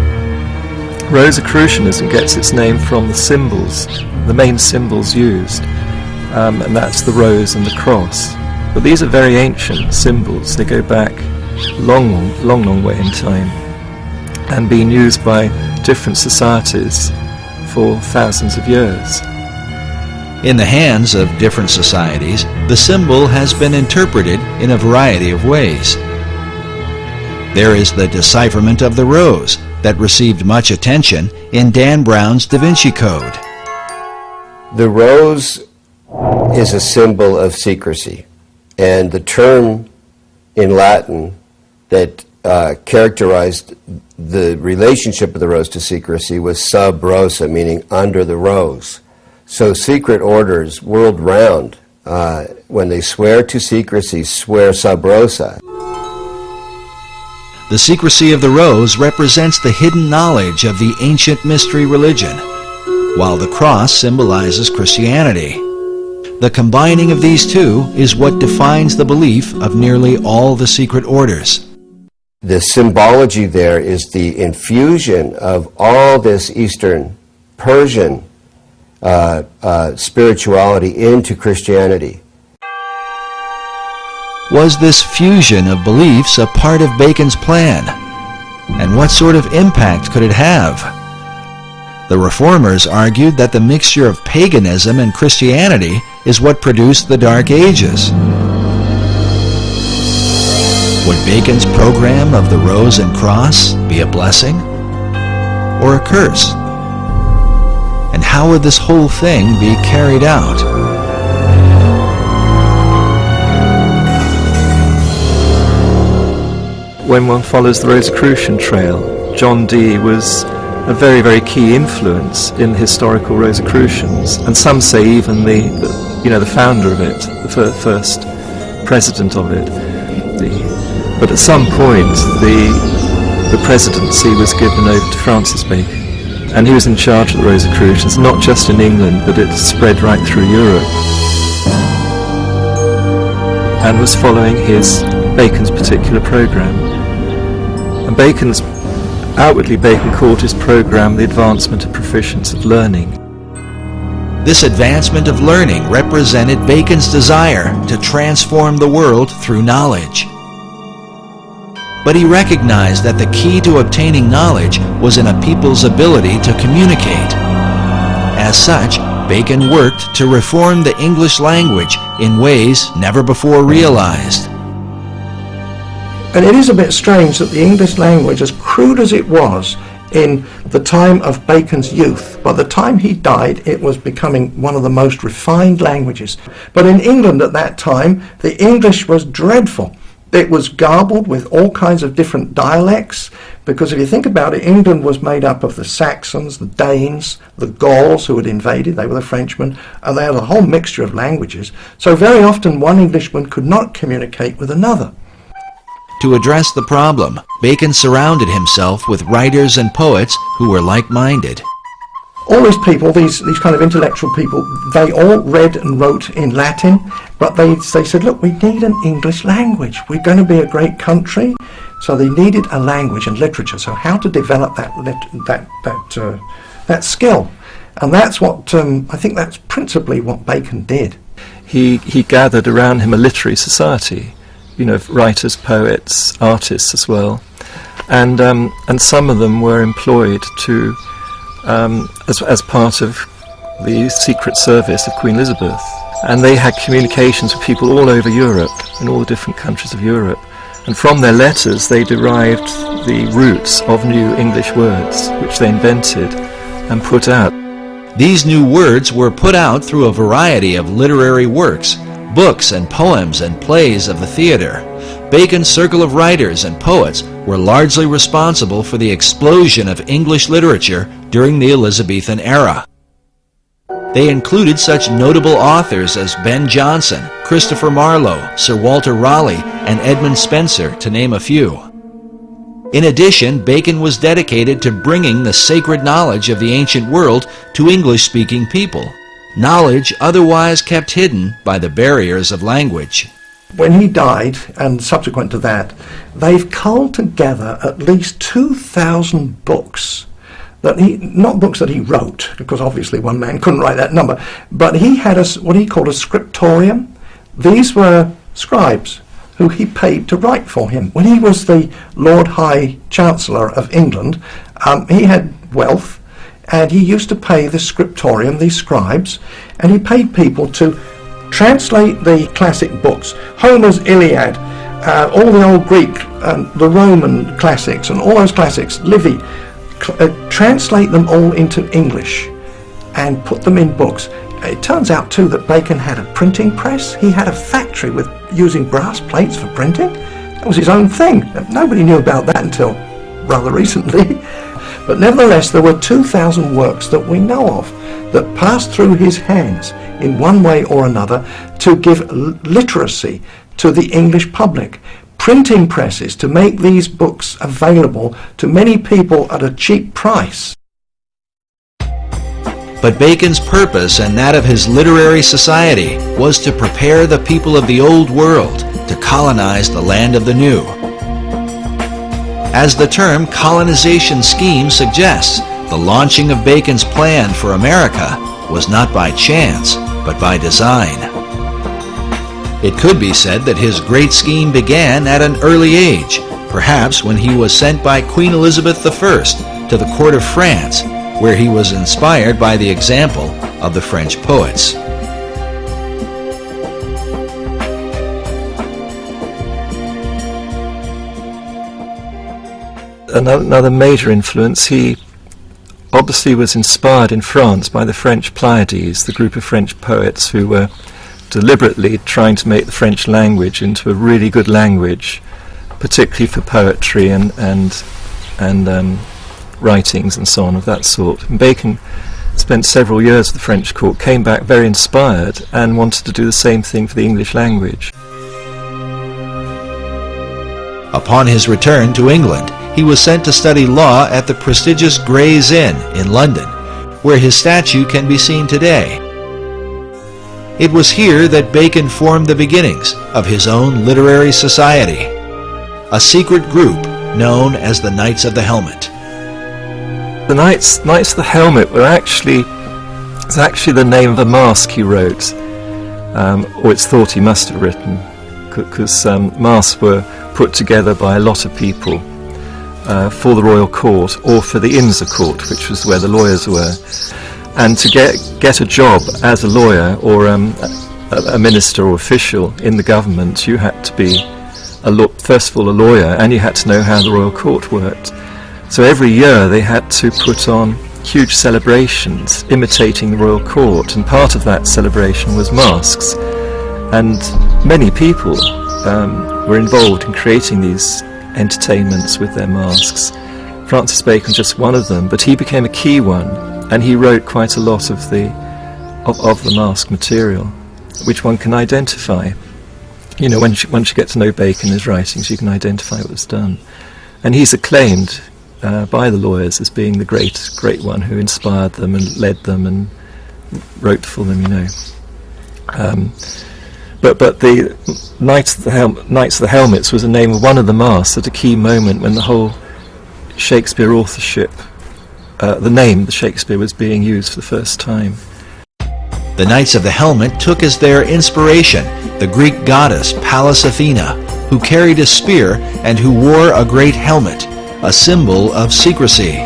Rosicrucianism gets its name from the symbols, the main symbols used, and that's the rose and the cross. But these are very ancient symbols. They go back long way in time, and been used by different societies for thousands of years. In the hands of different societies, the symbol has been interpreted in a variety of ways. There is the decipherment of the rose that received much attention in Dan Brown's Da Vinci Code. The rose is a symbol of secrecy, and the term in Latin that characterized the relationship of the rose to secrecy was sub rosa, meaning under the rose. So secret orders world round, when they swear to secrecy, swear sub rosa. The secrecy of the rose represents the hidden knowledge of the ancient mystery religion, while the cross symbolizes Christianity. The combining of these two is what defines the belief of nearly all the secret orders. The symbology there is the infusion of all this Eastern Persian spirituality into Christianity. Was this fusion of beliefs a part of Bacon's plan? And what sort of impact could it have? The Reformers argued that the mixture of paganism and Christianity is what produced the Dark Ages. Would Bacon's program of the Rose and Cross be a blessing or a curse? And how would this whole thing be carried out? When one follows the Rosicrucian trail, John Dee was a very, very key influence in historical Rosicrucians, and some say even the founder of it, the first president of it. But at some point, the presidency was given over to Francis Bacon, and he was in charge of the Rosicrucians, not just in England, but it spread right through Europe, and was following Bacon's particular program. And outwardly Bacon called his program the advancement of proficience of learning. This advancement of learning represented Bacon's desire to transform the world through knowledge. But he recognized that the key to obtaining knowledge was in a people's ability to communicate. As such, Bacon worked to reform the English language in ways never before realized. And it is a bit strange that the English language, as crude as it was, in the time of Bacon's youth. By the time he died, it was becoming one of the most refined languages. But in England at that time, the English was dreadful. It was garbled with all kinds of different dialects, because if you think about it, England was made up of the Saxons, the Danes, the Gauls who had invaded, they were the Frenchmen, and they had a whole mixture of languages. So very often one Englishman could not communicate with another. To address the problem, Bacon surrounded himself with writers and poets who were like-minded. All these people, these kind of intellectual people, they all read and wrote in Latin, but they said, look, we need an English language. We're going to be a great country, so they needed a language and literature. So how to develop that skill? And that's what I think that's principally what Bacon did. He gathered around him a literary society, you know, writers, poets, artists as well, and some of them were employed to. As part of the Secret Service of Queen Elizabeth. And they had communications with people all over Europe, in all the different countries of Europe. And from their letters they derived the roots of new English words, which they invented and put out. These new words were put out through a variety of literary works, books and poems and plays of the theater. Bacon's circle of writers and poets were largely responsible for the explosion of English literature during the Elizabethan era. They included such notable authors as Ben Jonson, Christopher Marlowe, Sir Walter Raleigh, and Edmund Spenser, to name a few. In addition, Bacon was dedicated to bringing the sacred knowledge of the ancient world to English-speaking people, knowledge otherwise kept hidden by the barriers of language. When he died, and subsequent to that, they've culled together at least 2,000 books. Not books that he wrote, because obviously one man couldn't write that number, but he had what he called a scriptorium. These were scribes who he paid to write for him. When he was the Lord High Chancellor of England, he had wealth, and he used to pay the scriptorium, these scribes, and he paid people to translate the classic books, Homer's Iliad, all the old Greek, the Roman classics, and all those classics, Livy, translate them all into English and put them in books. It turns out too that Bacon had a printing press. He had a factory with using brass plates for printing. That was his own thing. Nobody knew about that until rather recently. But nevertheless, there were 2,000 works that we know of that passed through his hands in one way or another to give literacy to the English public. Printing presses to make these books available to many people at a cheap price. But Bacon's purpose and that of his literary society was to prepare the people of the old world to colonize the land of the new. As the term colonization scheme suggests, the launching of Bacon's plan for America was not by chance, but by design. It could be said that his great scheme began at an early age, perhaps when he was sent by Queen Elizabeth I to the court of France, where he was inspired by the example of the French poets. Another major influence, he obviously was inspired in France by the French Pleiades, the group of French poets who were deliberately trying to make the French language into a really good language, particularly for poetry and writings and so on of that sort. And Bacon spent several years at the French court, came back very inspired and wanted to do the same thing for the English language. Upon his return to England, he was sent to study law at the prestigious Gray's Inn in London, where his statue can be seen today. It was here that Bacon formed the beginnings of his own literary society, a secret group known as the Knights of the Helmet. The Knights of the Helmet were actually the name of a masque he wrote, or it's thought he must have written, because masques were put together by a lot of people for the royal court or for the Inns Court, which was where the lawyers were. And to get a job as a lawyer or a minister or official in the government, you had to be first of all a lawyer, and you had to know how the royal court worked. So every year they had to put on huge celebrations imitating the royal court, and part of that celebration was masks. And many people were involved in creating these entertainments with their masks. Francis Bacon just one of them, but he became a key one, and he wrote quite a lot of the mask material, which one can identify. You know, once you get to know Bacon and his writings, you can identify what was done. And he's acclaimed by the lawyers as being the great one who inspired them and led them and wrote for them, you know. But the Knights of the Helmets was the name of one of the masks at a key moment when the whole Shakespeare authorship, the name the Shakespeare was being used for the first time. The Knights of the Helmet took as their inspiration the Greek goddess Pallas Athena, who carried a spear and who wore a great helmet, a symbol of secrecy.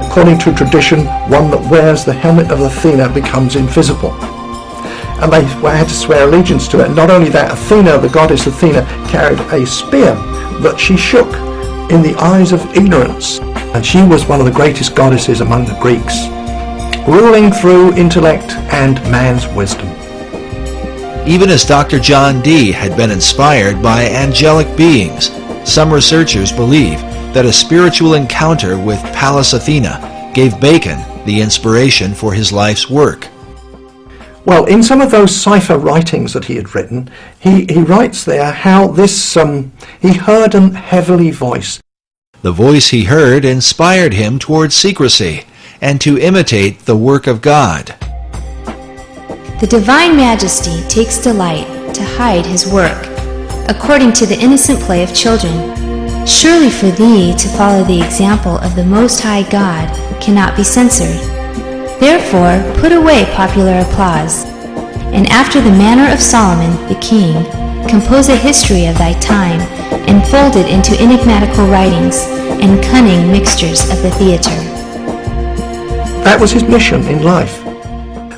According to tradition, one that wears the helmet of Athena becomes invisible. And they had to swear allegiance to it. And not only that, Athena, the goddess Athena, carried a spear that she shook in the eyes of ignorance. And she was one of the greatest goddesses among the Greeks, ruling through intellect and man's wisdom. Even as Dr. John Dee had been inspired by angelic beings, some researchers believe that a spiritual encounter with Pallas Athena gave Bacon the inspiration for his life's work. Well, in some of those cipher writings that he had written, he writes there how this, he heard an heavenly voice. The voice he heard inspired him towards secrecy and to imitate the work of God. The Divine Majesty takes delight to hide his work, according to the innocent play of children. Surely for thee to follow the example of the Most High God cannot be censored. Therefore put away popular applause, and after the manner of Solomon the king, compose a history of thy time, and fold it into enigmatical writings and cunning mixtures of the theatre. That was his mission in life.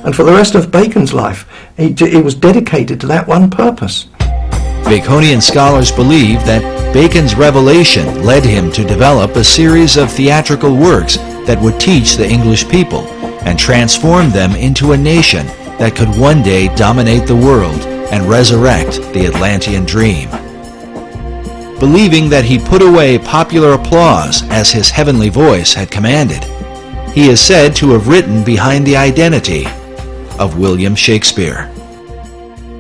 And for the rest of Bacon's life, he was dedicated to that one purpose. Baconian scholars believe that Bacon's revelation led him to develop a series of theatrical works that would teach the English people and transform them into a nation that could one day dominate the world and resurrect the Atlantean dream. Believing that he put away popular applause as his heavenly voice had commanded, he is said to have written behind the identity of William Shakespeare.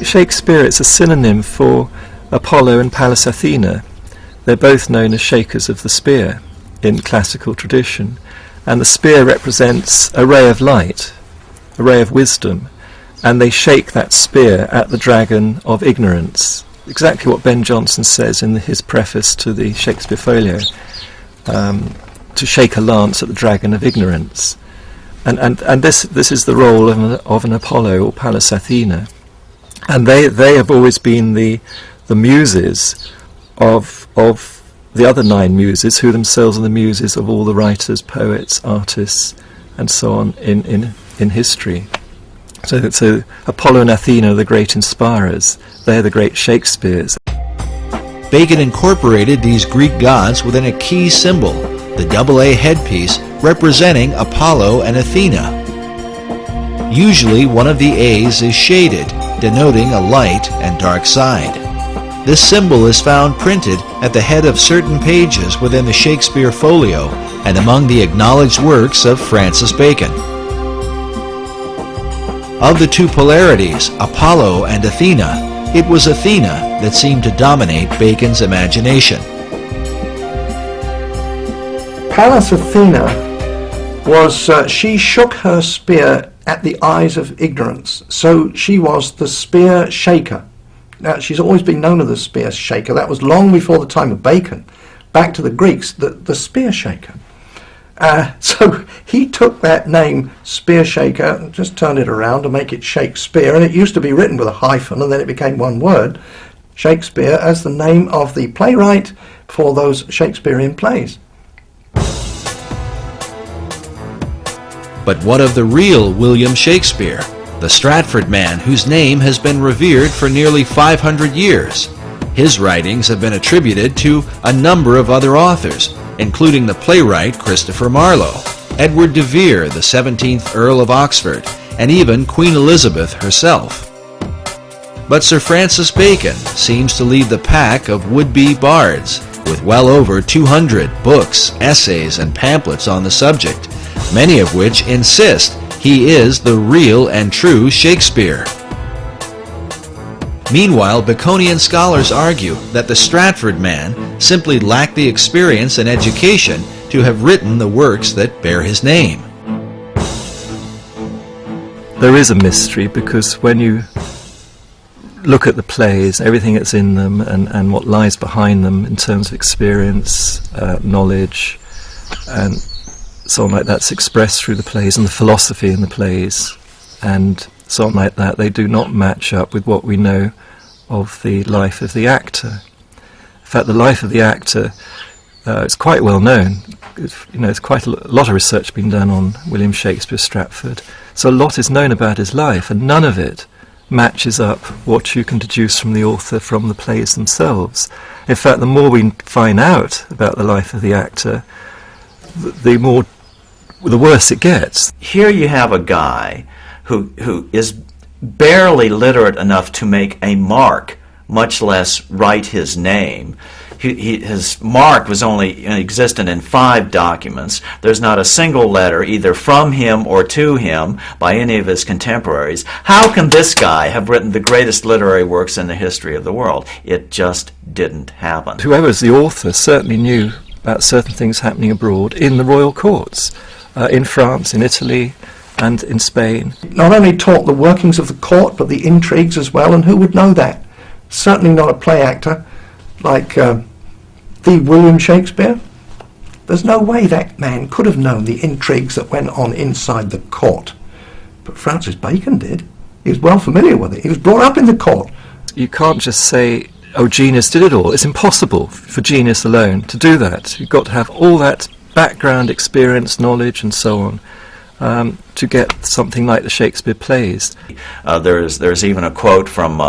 Shakespeare is a synonym for Apollo and Pallas Athena. They're both known as shakers of the spear in classical tradition, and the spear represents a ray of light, a ray of wisdom, and they shake that spear at the dragon of ignorance. Exactly what Ben Jonson says in his preface to the Shakespeare Folio, to shake a lance at the dragon of ignorance. And this is the role of an Apollo or Pallas Athena. And they have always been the muses of the other 9 muses, who themselves are the muses of all the writers, poets, artists, and so on in history. So Apollo and Athena are the great inspirers. They're the great Shakespeares. Bacon incorporated these Greek gods within a key symbol, the AA headpiece representing Apollo and Athena. Usually one of the A's is shaded, denoting a light and dark side. This symbol is found printed at the head of certain pages within the Shakespeare Folio and among the acknowledged works of Francis Bacon. Of the two polarities, Apollo and Athena, it was Athena that seemed to dominate Bacon's imagination. Pallas Athena was, she shook her spear at the eyes of ignorance. So she was the spear shaker. Now, she's always been known as the spear shaker. That was long before the time of Bacon. Back to the Greeks, the spear shaker. So he took that name, spear shaker, and just turned it around to make it Shakespeare. And it used to be written with a hyphen, and then it became one word, Shakespeare, as the name of the playwright for those Shakespearean plays. But what of the real William Shakespeare, the Stratford man whose name has been revered for nearly 500 years? His writings have been attributed to a number of other authors, including the playwright Christopher Marlowe, Edward de Vere, the 17th Earl of Oxford, and even Queen Elizabeth herself. But Sir Francis Bacon seems to lead the pack of would-be bards, with well over 200 books, essays, and pamphlets on the subject, many of which insist he is the real and true Shakespeare. Meanwhile, Baconian scholars argue that the Stratford man simply lacked the experience and education to have written the works that bear his name. There is a mystery, because when you look at the plays, everything that's in them and what lies behind them in terms of experience, knowledge, and so on like that's expressed through the plays, and the philosophy in the plays, and so on like that, they do not match up with what we know of the life of the actor. In fact, the life of the actor is quite well known. There's quite a lot of research being done on William Shakespeare Stratford. So a lot is known about his life, and none of it matches up what you can deduce from the author from the plays themselves. In fact, the more we find out about the life of the actor, the worse it gets. Here you have a guy who is barely literate enough to make a mark, much less write his name. His mark was only existent in 5 documents. There's not a single letter either from him or to him by any of his contemporaries. How can this guy have written the greatest literary works in the history of the world? It just didn't happen. Whoever's the author certainly knew about certain things happening abroad in the royal courts, in France, in Italy, and in Spain. Not only taught the workings of the court, but the intrigues as well, and who would know that? Certainly not a play actor like the William Shakespeare. There's no way that man could have known the intrigues that went on inside the court. But Francis Bacon did. He was well familiar with it. He was brought up in the court. You can't just say, oh, genius did it all. It's impossible for genius alone to do that. You've got to have all that background experience, knowledge, and so on, to get something like the Shakespeare plays. There's even a quote from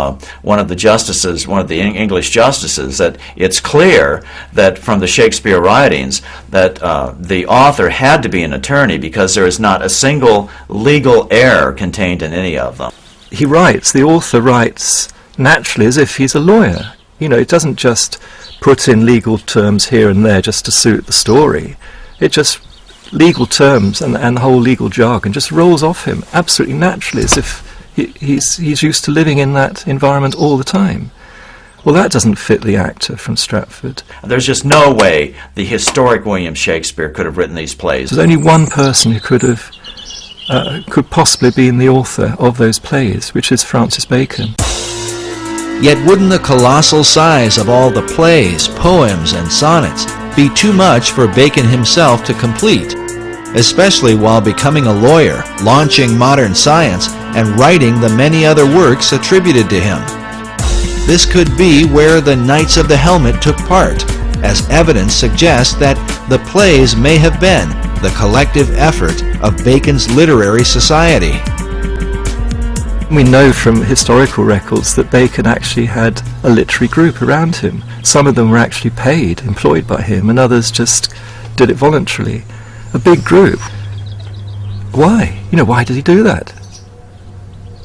one of the justices, one of the English justices, that it's clear that from the Shakespeare writings that the author had to be an attorney, because there is not a single legal error contained in any of them. The author writes naturally as if he's a lawyer. It doesn't just put in legal terms here and there just to suit the story. It just legal terms and the whole legal jargon just rolls off him absolutely naturally, as if he's used to living in that environment all the time. Well, that doesn't fit the actor from Stratford. There's just no way the historic William Shakespeare could have written these plays. There's only one person who could possibly be the author of those plays, which is Francis Bacon. Yet wouldn't the colossal size of all the plays, poems, and sonnets be too much for Bacon himself to complete, especially while becoming a lawyer, launching modern science, and writing the many other works attributed to him? This could be where the Knights of the Helmet took part, as evidence suggests that the plays may have been the collective effort of Bacon's literary society. We know from historical records that Bacon actually had a literary group around him. Some of them were actually paid, employed by him, and others just did it voluntarily. A big group. Why? Why did he do that?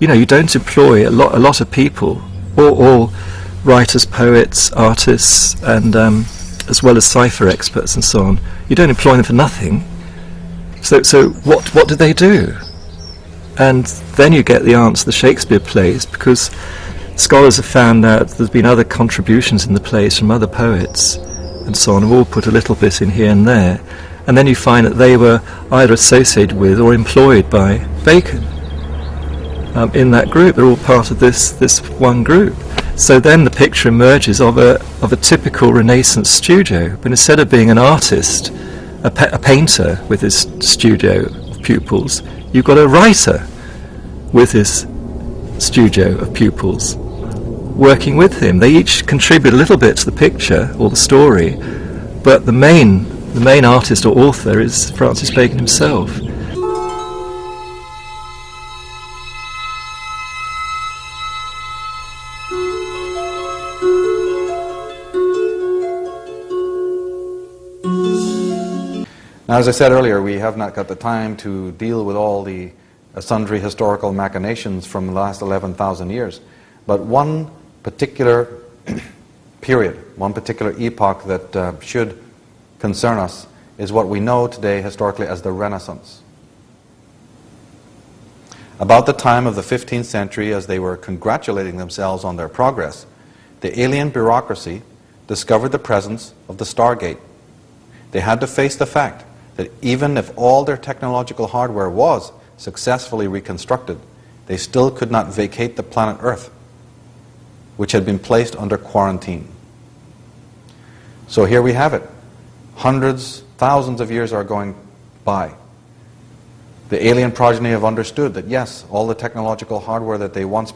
You don't employ a lot of people, all writers, poets, artists, and as well as cipher experts and so on. You don't employ them for nothing. So what did they do? And then you get the answer, the Shakespeare plays, because scholars have found out there's been other contributions in the plays from other poets and so on, who all put a little bit in here and there, and then you find that they were either associated with or employed by Bacon in that group. They're all part of this one group. So then the picture emerges of a typical Renaissance studio, but instead of being an artist, a painter with his studio of pupils, you've got a writer with his studio of pupils working with him. They each contribute a little bit to the picture or the story, but the main artist or author is Francis Bacon himself. Now, as I said earlier, we have not got the time to deal with all the sundry historical machinations from the last 11,000 years. But one particular period, one particular epoch that should concern us is what we know today historically as the Renaissance. About the time of the 15th century, as they were congratulating themselves on their progress, the alien bureaucracy discovered the presence of the Stargate. They had to face the fact that even if all their technological hardware was successfully reconstructed, they still could not vacate the planet Earth, which had been placed under quarantine. So here we have it. Hundreds, thousands of years are going by. The alien progeny have understood that yes, all the technological hardware that they once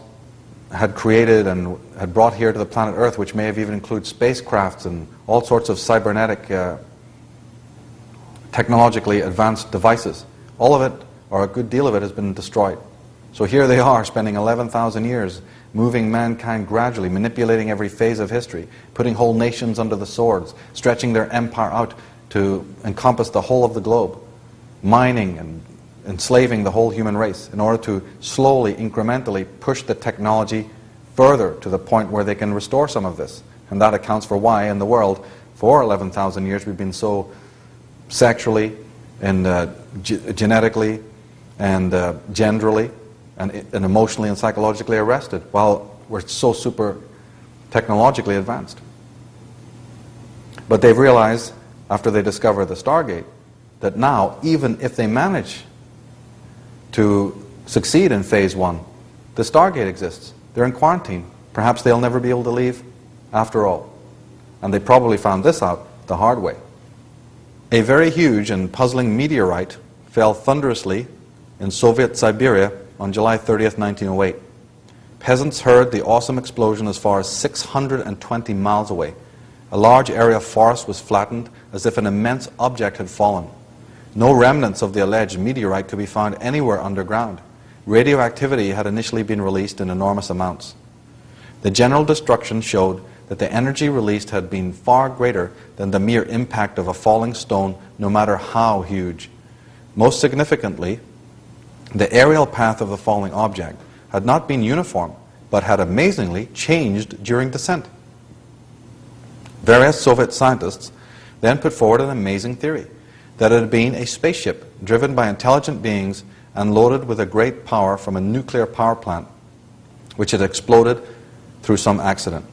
had created and had brought here to the planet Earth, which may have even included spacecrafts and all sorts of cybernetic technologically advanced devices, all of it, or a good deal of it, has been destroyed. So here they are, spending 11,000 years moving mankind gradually, manipulating every phase of history, putting whole nations under the swords, stretching their empire out to encompass the whole of the globe, mining and enslaving the whole human race in order to slowly, incrementally push the technology further to the point where they can restore some of this. And that accounts for why in the world for 11,000 years we've been so sexually and genetically and genderally and emotionally and psychologically arrested while we're so super technologically advanced. But they've realized after they discover the Stargate that now, even if they manage to succeed in phase one, the Stargate exists. They're in quarantine. Perhaps they'll never be able to leave after all. And they probably found this out the hard way. A very huge and puzzling meteorite fell thunderously in Soviet Siberia on July 30th, 1908. Peasants heard the awesome explosion as far as 620 miles away. A large area of forest was flattened as if an immense object had fallen. No remnants of the alleged meteorite could be found anywhere underground. Radioactivity had initially been released in enormous amounts. The general destruction showed that the energy released had been far greater than the mere impact of a falling stone, no matter how huge. Most significantly, the aerial path of the falling object had not been uniform, but had amazingly changed during descent. Various Soviet scientists then put forward an amazing theory, that it had been a spaceship driven by intelligent beings and loaded with a great power from a nuclear power plant, which had exploded through some accident.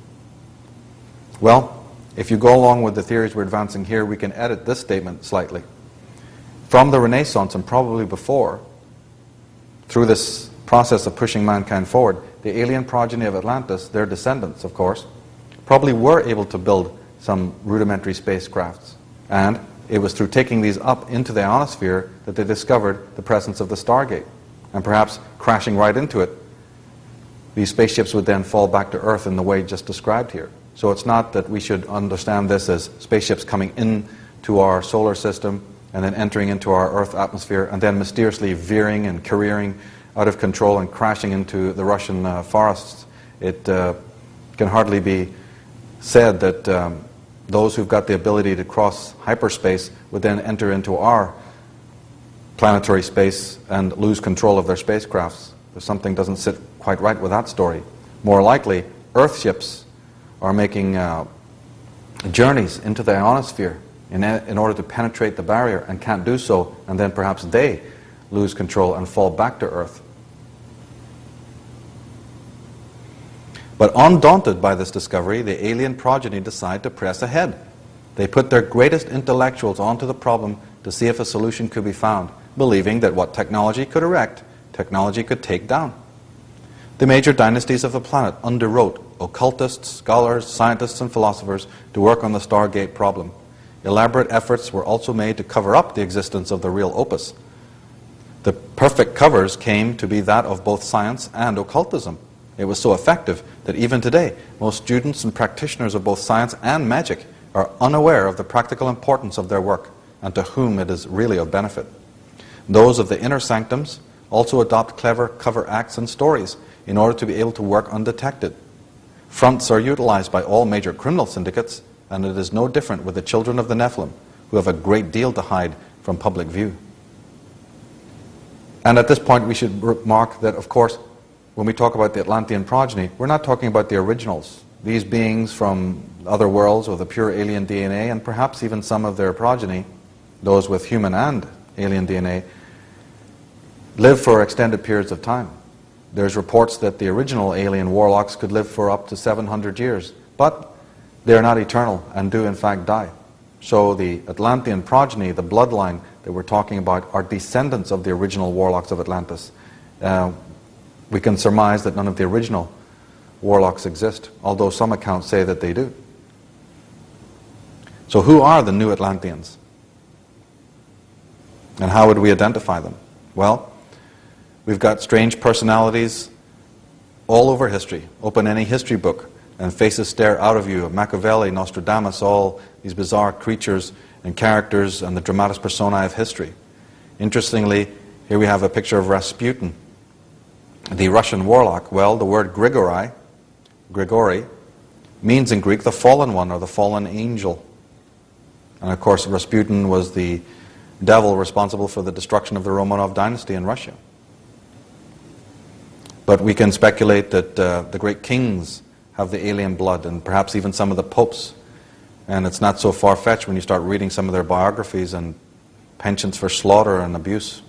Well, if you go along with the theories we're advancing here, we can edit this statement slightly. From the Renaissance, and probably before, through this process of pushing mankind forward, the alien progeny of Atlantis, their descendants, of course, probably were able to build some rudimentary spacecrafts. And it was through taking these up into the ionosphere that they discovered the presence of the Stargate. And perhaps crashing right into it, these spaceships would then fall back to Earth in the way just described here. So it's not that we should understand this as spaceships coming into our solar system and then entering into our Earth atmosphere and then mysteriously veering and careering out of control and crashing into the Russian forests. It can hardly be said that those who've got the ability to cross hyperspace would then enter into our planetary space and lose control of their spacecrafts. Something doesn't sit quite right with that story. More likely, Earth ships are making journeys into the ionosphere in order to penetrate the barrier and can't do so, and then perhaps they lose control and fall back to Earth. But undaunted by this discovery, the alien progeny decide to press ahead. They put their greatest intellectuals onto the problem to see if a solution could be found, believing that what technology could erect, technology could take down. The major dynasties of the planet underwrote occultists, scholars, scientists, and philosophers to work on the Stargate problem. Elaborate efforts were also made to cover up the existence of the real opus. The perfect covers came to be that of both science and occultism. It was so effective that even today, most students and practitioners of both science and magic are unaware of the practical importance of their work and to whom it is really of benefit. Those of the inner sanctums also adopt clever cover acts and stories in order to be able to work undetected. Fronts are utilized by all major criminal syndicates, and it is no different with the children of the Nephilim, who have a great deal to hide from public view. And at this point we should remark that, of course, when we talk about the Atlantean progeny, we're not talking about the originals. These beings from other worlds with a pure alien DNA, and perhaps even some of their progeny, those with human and alien DNA, live for extended periods of time. There's reports that the original alien warlocks could live for up to 700 years, but they're not eternal and do in fact die. So the Atlantean progeny, the bloodline that we're talking about, are descendants of the original warlocks of Atlantis. We can surmise that none of the original warlocks exist, although some accounts say that they do. So who are the new Atlanteans? And how would we identify them? Well, we've got strange personalities all over history. Open any history book and faces stare out of you. Machiavelli, Nostradamus, all these bizarre creatures and characters and the dramatis personae of history. Interestingly, here we have a picture of Rasputin, the Russian warlock. Well, the word Grigori means in Greek the fallen one or the fallen angel. And of course Rasputin was the devil responsible for the destruction of the Romanov dynasty in Russia. But we can speculate that the great kings have the alien blood, and perhaps even some of the popes. And it's not so far-fetched when you start reading some of their biographies and penchants for slaughter and abuse.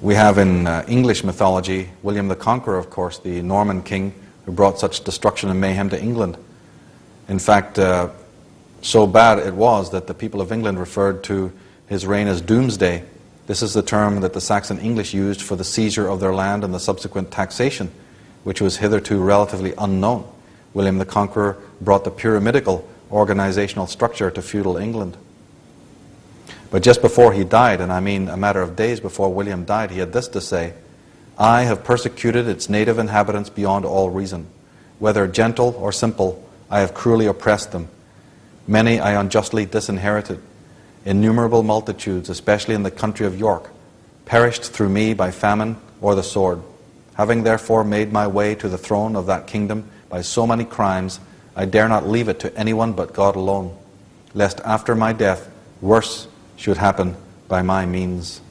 We have in English mythology William the Conqueror, of course, the Norman king who brought such destruction and mayhem to England. In fact, so bad it was that the people of England referred to his reign as Doomsday. This is the term that the Saxon English used for the seizure of their land and the subsequent taxation, which was hitherto relatively unknown. William the Conqueror brought the pyramidical organizational structure to feudal England. But just before he died, and I mean a matter of days before William died, he had this to say: "I have persecuted its native inhabitants beyond all reason. Whether gentle or simple, I have cruelly oppressed them. Many I unjustly disinherited. Innumerable multitudes, especially in the country of York, perished through me by famine or the sword. Having therefore made my way to the throne of that kingdom by so many crimes, I dare not leave it to anyone but God alone, lest after my death worse should happen by my means."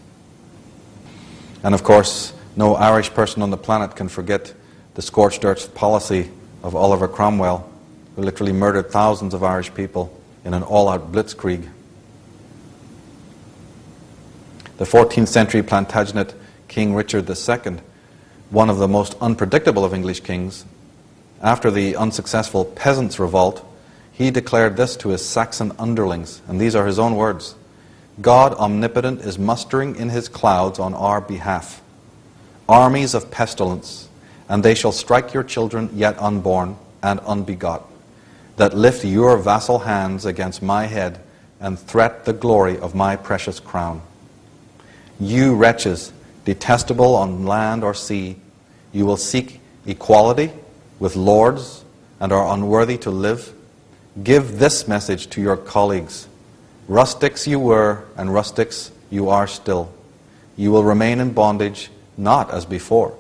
And of course, no Irish person on the planet can forget the scorched earth policy of Oliver Cromwell, who literally murdered thousands of Irish people in an all-out blitzkrieg. The 14th century Plantagenet King Richard II, one of the most unpredictable of English kings, after the unsuccessful Peasants' Revolt, he declared this to his Saxon underlings, and these are his own words: "God omnipotent is mustering in his clouds on our behalf armies of pestilence, and they shall strike your children yet unborn and unbegot, that lift your vassal hands against my head and threat the glory of my precious crown. You wretches, detestable on land or sea, you will seek equality with lords and are unworthy to live. Give this message to your colleagues: rustics you were, and rustics you are still. You will remain in bondage, not as before,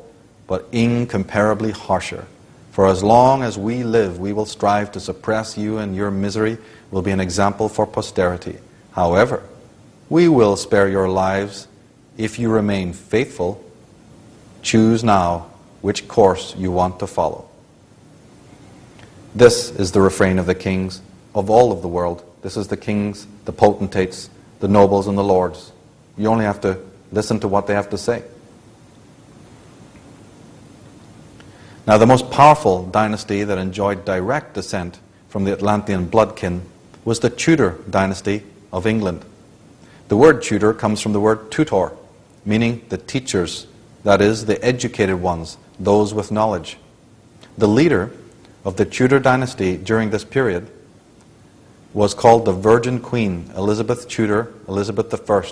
but incomparably harsher. For as long as we live, we will strive to suppress you, and your misery will be an example for posterity. However, we will spare your lives if you remain faithful. Choose now which course you want to follow." This is the refrain of the kings of all of the world. This is the kings, the potentates, the nobles, and the lords. You only have to listen to what they have to say. Now, the most powerful dynasty that enjoyed direct descent from the Atlantean bloodkin was the Tudor dynasty of England. The word Tudor comes from the word tutor, meaning the teachers, that is, the educated ones, those with knowledge. The leader of the Tudor dynasty during this period was called the Virgin Queen, Elizabeth Tudor, Elizabeth I,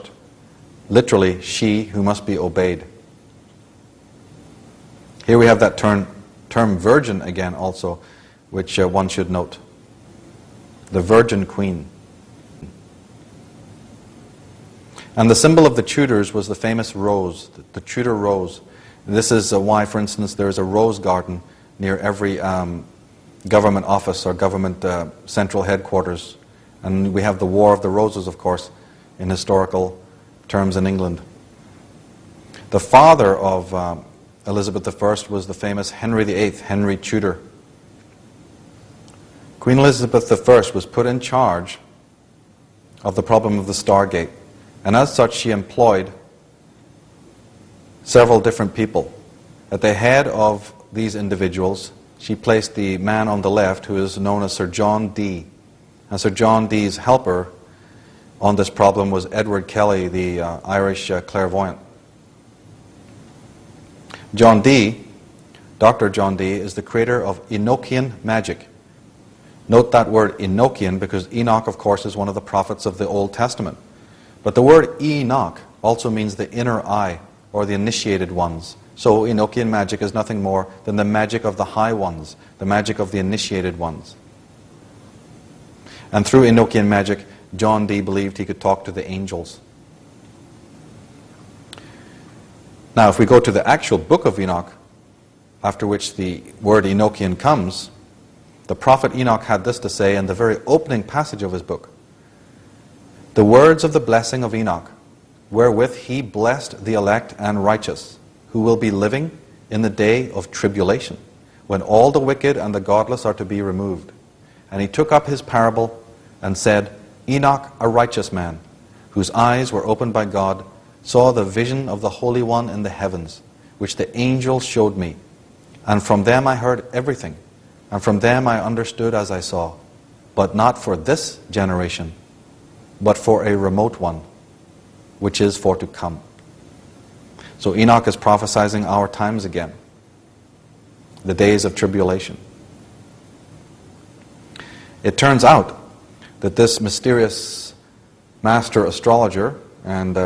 literally, she who must be obeyed. Here we have that term virgin again also, which one should note. The Virgin Queen. And the symbol of the Tudors was the famous rose, the Tudor rose. This is why, for instance, there is a rose garden near every government office or government central headquarters And we have the War of the Roses, of course, in historical terms in England. The father of Elizabeth I was the famous Henry VIII, Henry Tudor. Queen Elizabeth I was put in charge of the problem of the Stargate, and as such she employed several different people. At the head of these individuals, she placed the man on the left who is known as Sir John Dee. And Sir John Dee's helper on this problem was Edward Kelly, the Irish clairvoyant. John Dee, Dr. John Dee, is the creator of Enochian magic. Note that word Enochian because Enoch, of course, is one of the prophets of the Old Testament. But the word Enoch also means the inner eye, or the initiated ones. So Enochian magic is nothing more than the magic of the high ones, the magic of the initiated ones. And through Enochian magic, John Dee believed he could talk to the angels. Now, if we go to the actual book of Enoch, after which the word Enochian comes, the prophet Enoch had this to say in the very opening passage of his book. The words of the blessing of Enoch, wherewith he blessed the elect and righteous, who will be living in the day of tribulation, when all the wicked and the godless are to be removed. And he took up his parable and said, Enoch, a righteous man, whose eyes were opened by God, saw the vision of the Holy One in the heavens, which the angel showed me. And from them I heard everything, and from them I understood as I saw, but not for this generation, but for a remote one, which is for to come. So Enoch is prophesying our times again, the days of tribulation. It turns out that this mysterious master astrologer and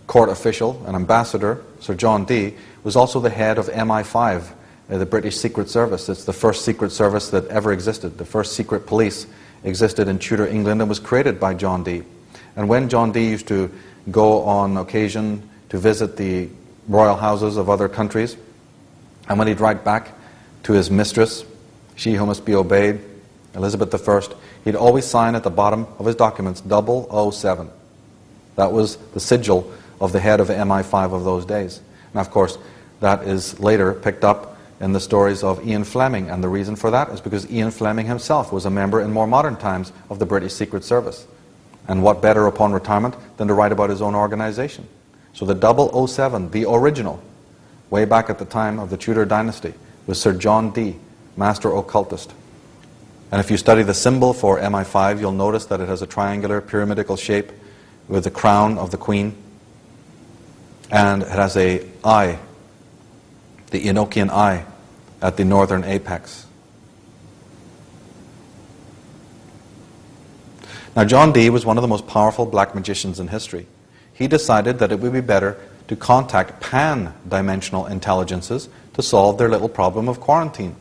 court official and ambassador, Sir John Dee, was also the head of MI5, the British Secret Service. It's the first secret service that ever existed. The first secret police existed in Tudor England and was created by John Dee. And when John Dee used to go on occasion to visit the royal houses of other countries, and when he'd write back to his mistress, she who must be obeyed, Elizabeth I, he'd always sign at the bottom of his documents 007. That was the sigil of the head of MI5 of those days. Now, of course, that is later picked up in the stories of Ian Fleming, and the reason for that is because Ian Fleming himself was a member in more modern times of the British Secret Service. And what better upon retirement than to write about his own organization? So the 007, the original, way back at the time of the Tudor dynasty, was Sir John Dee, master occultist. And if you study the symbol for MI5, you'll notice that it has a triangular pyramidal shape with the crown of the Queen, and it has a eye, the Enochian eye, at the northern apex. Now, John Dee was one of the most powerful black magicians in history. He decided that it would be better to contact pan-dimensional intelligences to solve their little problem of quarantine.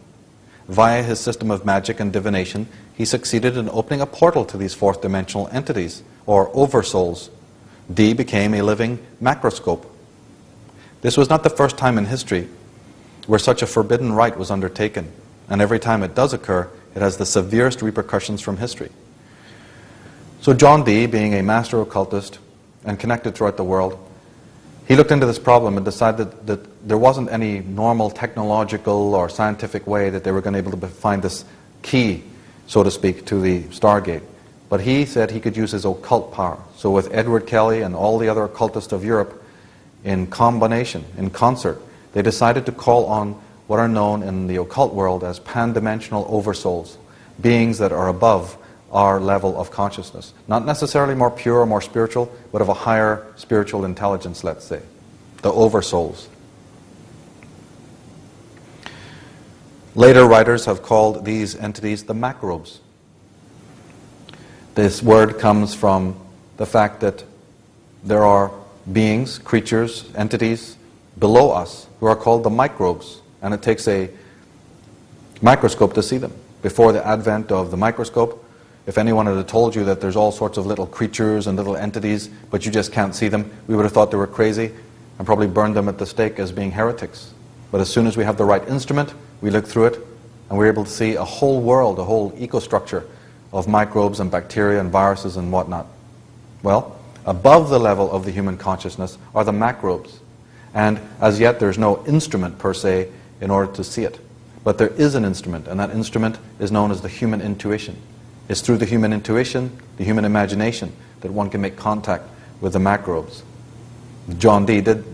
Via his system of magic and divination, he succeeded in opening a portal to these fourth-dimensional entities, or oversouls. Dee became a living macroscope. This was not the first time in history where such a forbidden rite was undertaken, and every time it does occur, it has the severest repercussions from history. So John Dee, being a master occultist and connected throughout the world, he looked into this problem and decided that there wasn't any normal technological or scientific way that they were going to be able to find this key, so to speak, to the Stargate. But he said he could use his occult power. So with Edward Kelly and all the other occultists of Europe, in combination, in concert, they decided to call on what are known in the occult world as pan-dimensional oversouls, beings that are above our level of consciousness. Not necessarily more pure or more spiritual, but of a higher spiritual intelligence, let's say. The oversouls. Later writers have called these entities the Macrobes. This word comes from the fact that there are beings, creatures, entities below us who are called the microbes, and it takes a microscope to see them. Before the advent of the microscope, if anyone had told you that there's all sorts of little creatures and little entities, but you just can't see them, we would have thought they were crazy and probably burned them at the stake as being heretics. But as soon as we have the right instrument, we look through it and we're able to see a whole world, a whole ecostructure of microbes and bacteria and viruses and whatnot? Well, above the level of the human consciousness are the macrobes. And as yet there's no instrument per se in order to see it. But there is an instrument, and that instrument is known as the human intuition. It's through the human intuition, the human imagination, that one can make contact with the macrobes. John Dee did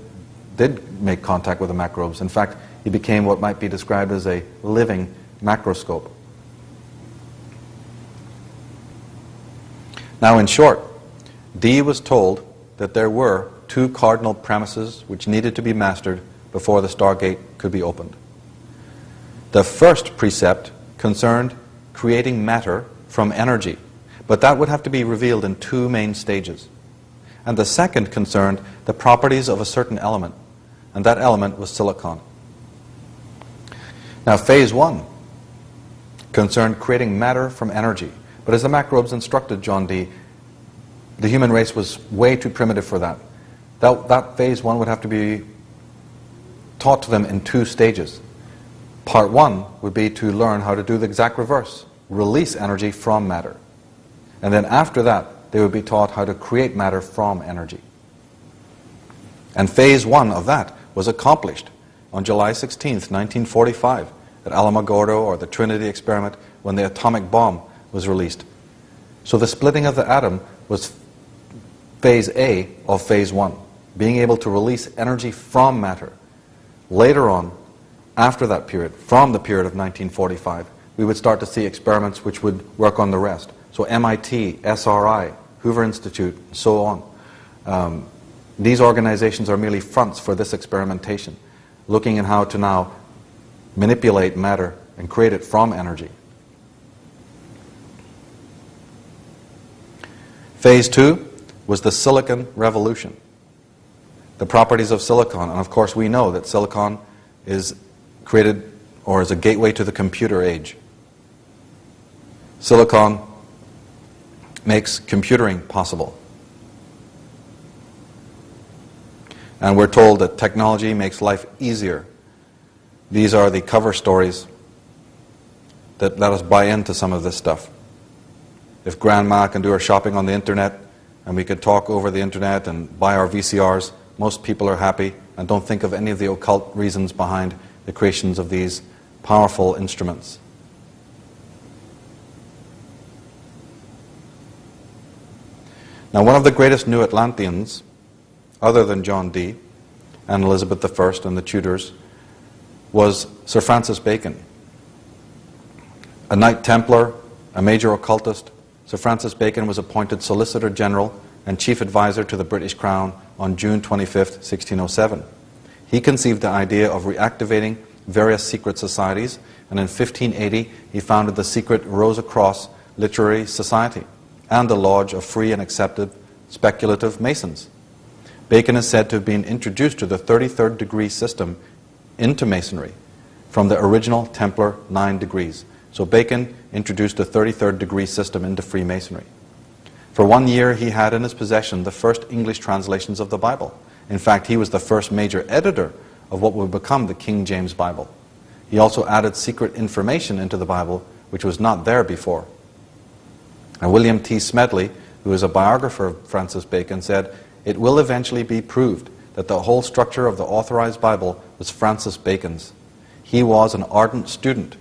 make contact with the macrobes. In fact, he became what might be described as a living macroscope. Now, in short, Dee was told that there were two cardinal premises which needed to be mastered before the Stargate could be opened. The first precept concerned creating matter from energy, but that would have to be revealed in two main stages. And the second concerned the properties of a certain element, and that element was silicon. Now, phase one concerned creating matter from energy, but as the Macrobes instructed John Dee, the human race was way too primitive for that. That phase one would have to be taught to them in two stages. Part one would be to learn how to do the exact reverse, release energy from matter. And then after that, they would be taught how to create matter from energy. And phase one of that was accomplished on July 16th, 1945, at Alamogordo, or the Trinity experiment, when the atomic bomb was released. So the splitting of the atom was phase A of phase one, being able to release energy from matter. Later on, after that period, from the period of 1945, we would start to see experiments which would work on the rest. So MIT, SRI, Hoover Institute, and so on. These organizations are merely fronts for this experimentation, looking at how to now manipulate matter and create it from energy. Phase two was the silicon revolution, the properties of silicon. And of course we know that silicon is created, or is a gateway to the computer age. Silicon makes computing possible. And we're told that technology makes life easier. These are the cover stories that let us buy into some of this stuff. If Grandma can do her shopping on the internet, and we could talk over the internet and buy our VCRs, most people are happy and don't think of any of the occult reasons behind the creations of these powerful instruments. Now, one of the greatest New Atlanteans, other than John Dee and Elizabeth I and the Tudors, was Sir Francis Bacon. A Knight Templar, a major occultist, Sir Francis Bacon was appointed Solicitor General and Chief Advisor to the British Crown on June 25th, 1607. He conceived the idea of reactivating various secret societies, and in 1580 he founded the secret Rosicross Literary Society and the Lodge of Free and Accepted Speculative Masons. Bacon is said to have been introduced to the 33rd degree system into Masonry from the original Templar 9 degrees. So Bacon introduced the 33rd degree system into Freemasonry. For 1 year he had in his possession the first English translations of the Bible. In fact, he was the first major editor of what would become the King James Bible. He also added secret information into the Bible which was not there before. And William T. Smedley, who is a biographer of Francis Bacon, said, "It will eventually be proved that the whole structure of the authorized Bible was Francis Bacon's. He was an ardent student,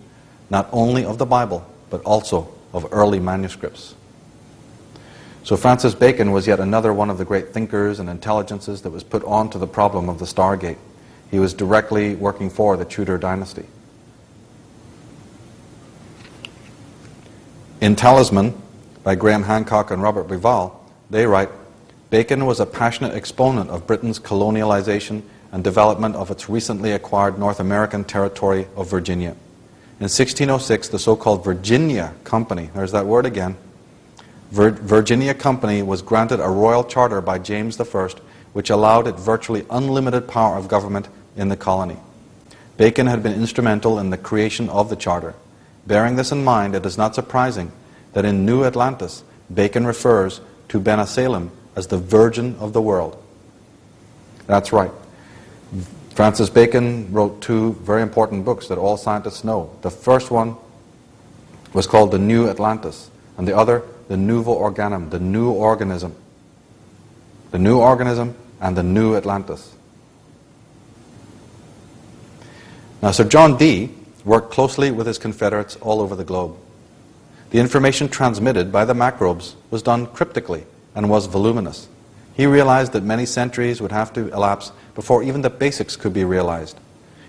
not only of the Bible, but also of early manuscripts." So Francis Bacon was yet another one of the great thinkers and intelligences that was put onto the problem of the Stargate. He was directly working for the Tudor dynasty. In Talisman, by Graham Hancock and Robert Breval, they write, "Bacon was a passionate exponent of Britain's colonialization and development of its recently acquired North American territory of Virginia. In 1606, the so-called Virginia Company, there's that word again, Virginia Company was granted a royal charter by James I, which allowed it virtually unlimited power of government in the colony. Bacon had been instrumental in the creation of the charter. Bearing this in mind, it is not surprising that in New Atlantis, Bacon refers to Benasalem as the Virgin of the world." That's right. Francis Bacon wrote two very important books that all scientists know. The first one was called The New Atlantis, and the other, the Novum Organum, the new organism. The new organism and the new Atlantis. Now, Sir John Dee worked closely with his confederates all over the globe. The information transmitted by the Macrobes was done cryptically and was voluminous. He realized that many centuries would have to elapse before even the basics could be realized.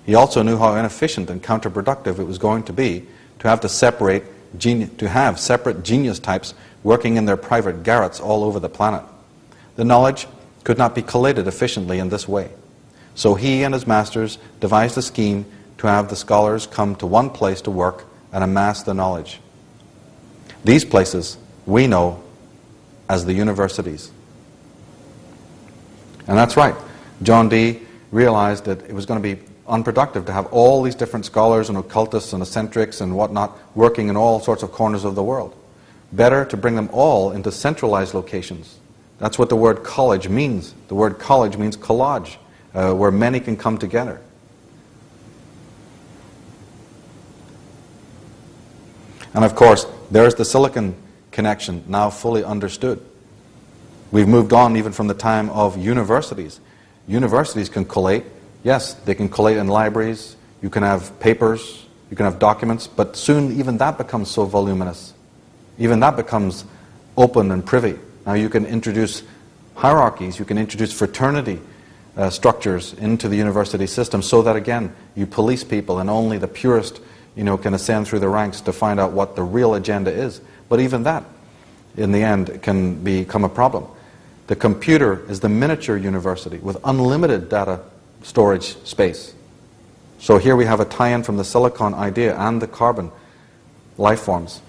He also knew how inefficient and counterproductive it was going to be to have separate genius types working in their private garrets all over the planet. The knowledge could not be collated efficiently in this way. So he and his masters devised a scheme to have the scholars come to one place to work and amass the knowledge. These places we know as the universities. And that's right. John Dee realized that it was going to be unproductive to have all these different scholars and occultists and eccentrics and whatnot working in all sorts of corners of the world. Better to bring them all into centralized locations. That's what the word college means. The word college means collage, where many can come together. And of course, there's the silicon connection, now fully understood. We've moved on even from the time of universities. Universities can collate. Yes, they can collate in libraries. You can have papers. You can have documents. But soon even that becomes so voluminous. Even that becomes open and privy. Now you can introduce hierarchies. You can introduce fraternity structures into the university system so that, again, you police people and only the purest can ascend through the ranks to find out what the real agenda is. But even that, in the end, can become a problem. The computer is the miniature university with unlimited data storage space. So here we have a tie-in from the silicon idea and the carbon life forms.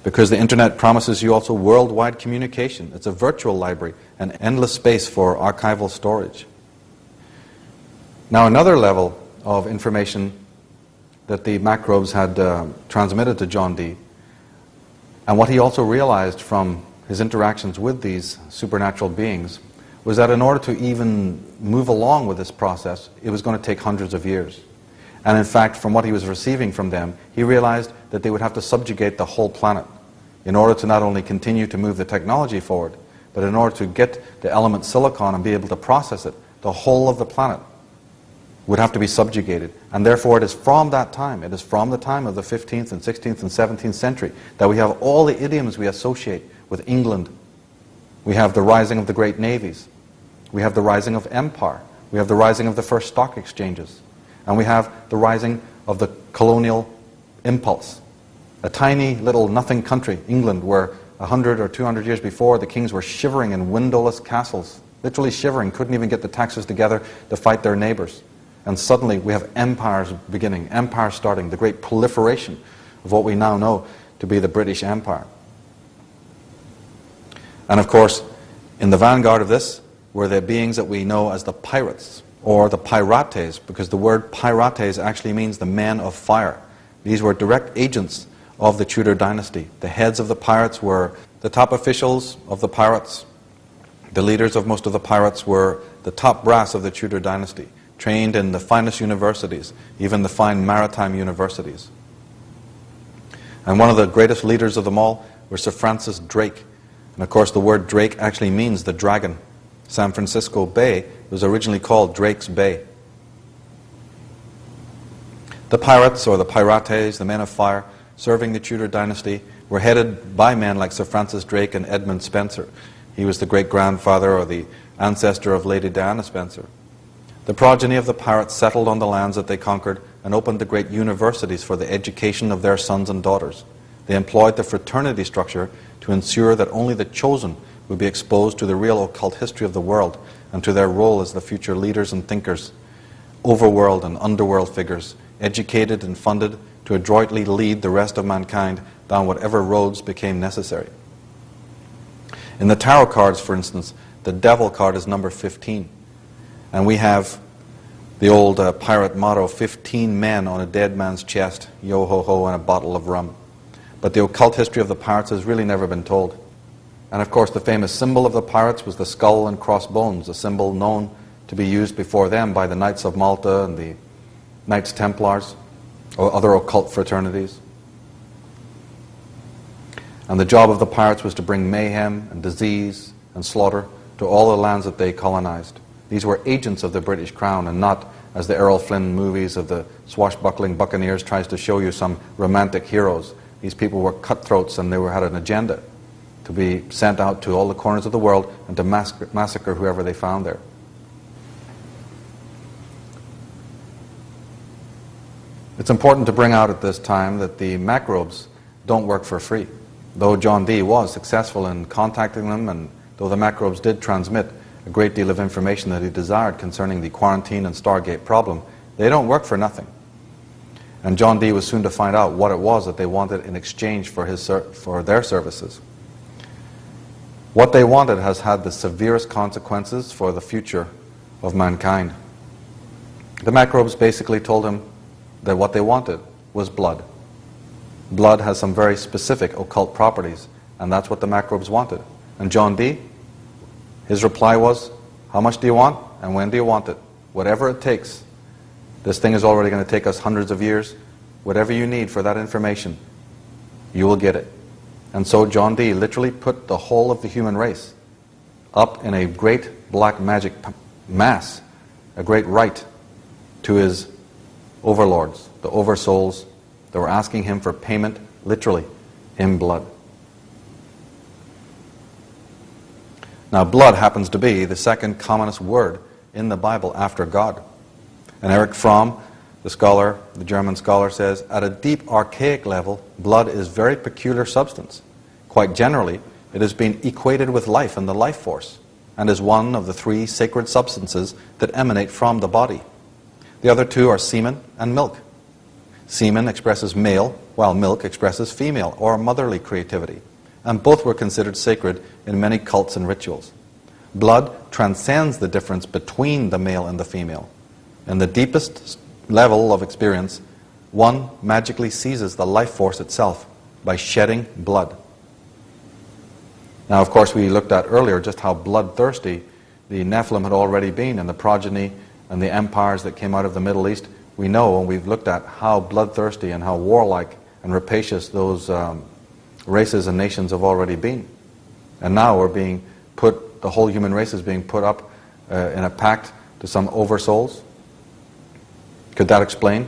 Because the internet promises you also worldwide communication. It's a virtual library, an endless space for archival storage. Now another level of information that the Macrobes had transmitted to John Dee, and what he also realized from his interactions with these supernatural beings, was that in order to even move along with this process, it was going to take hundreds of years. And in fact, from what he was receiving from them, he realized that they would have to subjugate the whole planet in order to not only continue to move the technology forward, but in order to get the element silicon and be able to process it, the whole of the planet would have to be subjugated. And therefore it is from that time, it is from the time of the 15th and 16th and 17th century that we have all the idioms we associate with England. We have the rising of the great navies. We have the rising of empire. We have the rising of the first stock exchanges. And we have the rising of the colonial impulse. A tiny little nothing country, England, where 100 or 200 years before the kings were shivering in windowless castles, literally shivering, couldn't even get the taxes together to fight their neighbors. And suddenly we have empires beginning, empires starting, the great proliferation of what we now know to be the British Empire. And of course, in the vanguard of this were the beings that we know as the pirates, or the pirates, because the word pirates actually means the men of fire. These were direct agents of the Tudor dynasty. The heads of the pirates were the top officials of the pirates. The leaders of most of the pirates were the top brass of the Tudor dynasty, trained in the finest universities, even the fine maritime universities. And one of the greatest leaders of them all was Sir Francis Drake. And of course the word Drake actually means the dragon. San Francisco Bay was originally called Drake's Bay. The pirates, or the pirates, the men of fire, serving the Tudor dynasty, were headed by men like Sir Francis Drake and Edmund Spenser. He was the great-grandfather or the ancestor of Lady Diana Spenser. The progeny of the pirates settled on the lands that they conquered and opened the great universities for the education of their sons and daughters. They employed the fraternity structure to ensure that only the chosen would be exposed to the real occult history of the world and to their role as the future leaders and thinkers, overworld and underworld figures, educated and funded to adroitly lead the rest of mankind down whatever roads became necessary. In the tarot cards, for instance, the devil card is number 15. And we have the old pirate motto, 15 men on a dead man's chest, yo-ho-ho, and a bottle of rum. But the occult history of the pirates has really never been told. And of course the famous symbol of the pirates was the skull and crossbones, a symbol known to be used before them by the Knights of Malta and the Knights Templars or other occult fraternities. And the job of the pirates was to bring mayhem and disease and slaughter to all the lands that they colonized. These were agents of the British Crown, and not, as the Errol Flynn movies of the swashbuckling buccaneers tries to show you, some romantic heroes. These people were cutthroats, and they had an agenda to be sent out to all the corners of the world and to massacre whoever they found there. It's important to bring out at this time that the Macrobes don't work for free. Though John Dee was successful in contacting them, and though the Macrobes did transmit a great deal of information that he desired concerning the quarantine and Stargate problem, they don't work for nothing. And John Dee was soon to find out what it was that they wanted in exchange for their services. What they wanted has had the severest consequences for the future of mankind. The Macrobes basically told him that what they wanted was blood. Blood has some very specific occult properties, and that's what the Macrobes wanted. And John Dee, his reply was, how much do you want, and when do you want it? Whatever it takes. This thing is already going to take us hundreds of years. Whatever you need for that information, you will get it. And so John Dee literally put the whole of the human race up in a great black magic mass, a great rite to his overlords, the oversouls that were asking him for payment, literally, in blood. Now, blood happens to be the second commonest word in the Bible after God. And Erich Fromm, the scholar, the German scholar, says, at a deep archaic level, blood is very peculiar substance. Quite generally, it has been equated with life and the life force, and is one of the three sacred substances that emanate from the body. The other two are semen and milk. Semen expresses male, while milk expresses female or motherly creativity, and both were considered sacred in many cults and rituals. Blood transcends the difference between the male and the female. In the deepest level of experience, one magically seizes the life force itself by shedding blood. Now, of course, we looked at earlier just how bloodthirsty the Nephilim had already been, and the progeny and the empires that came out of the Middle East. We know, and we've looked at how bloodthirsty and how warlike and rapacious those races and nations have already been. And now we're being put, the whole human race is being put up in a pact to some oversouls. Could that explain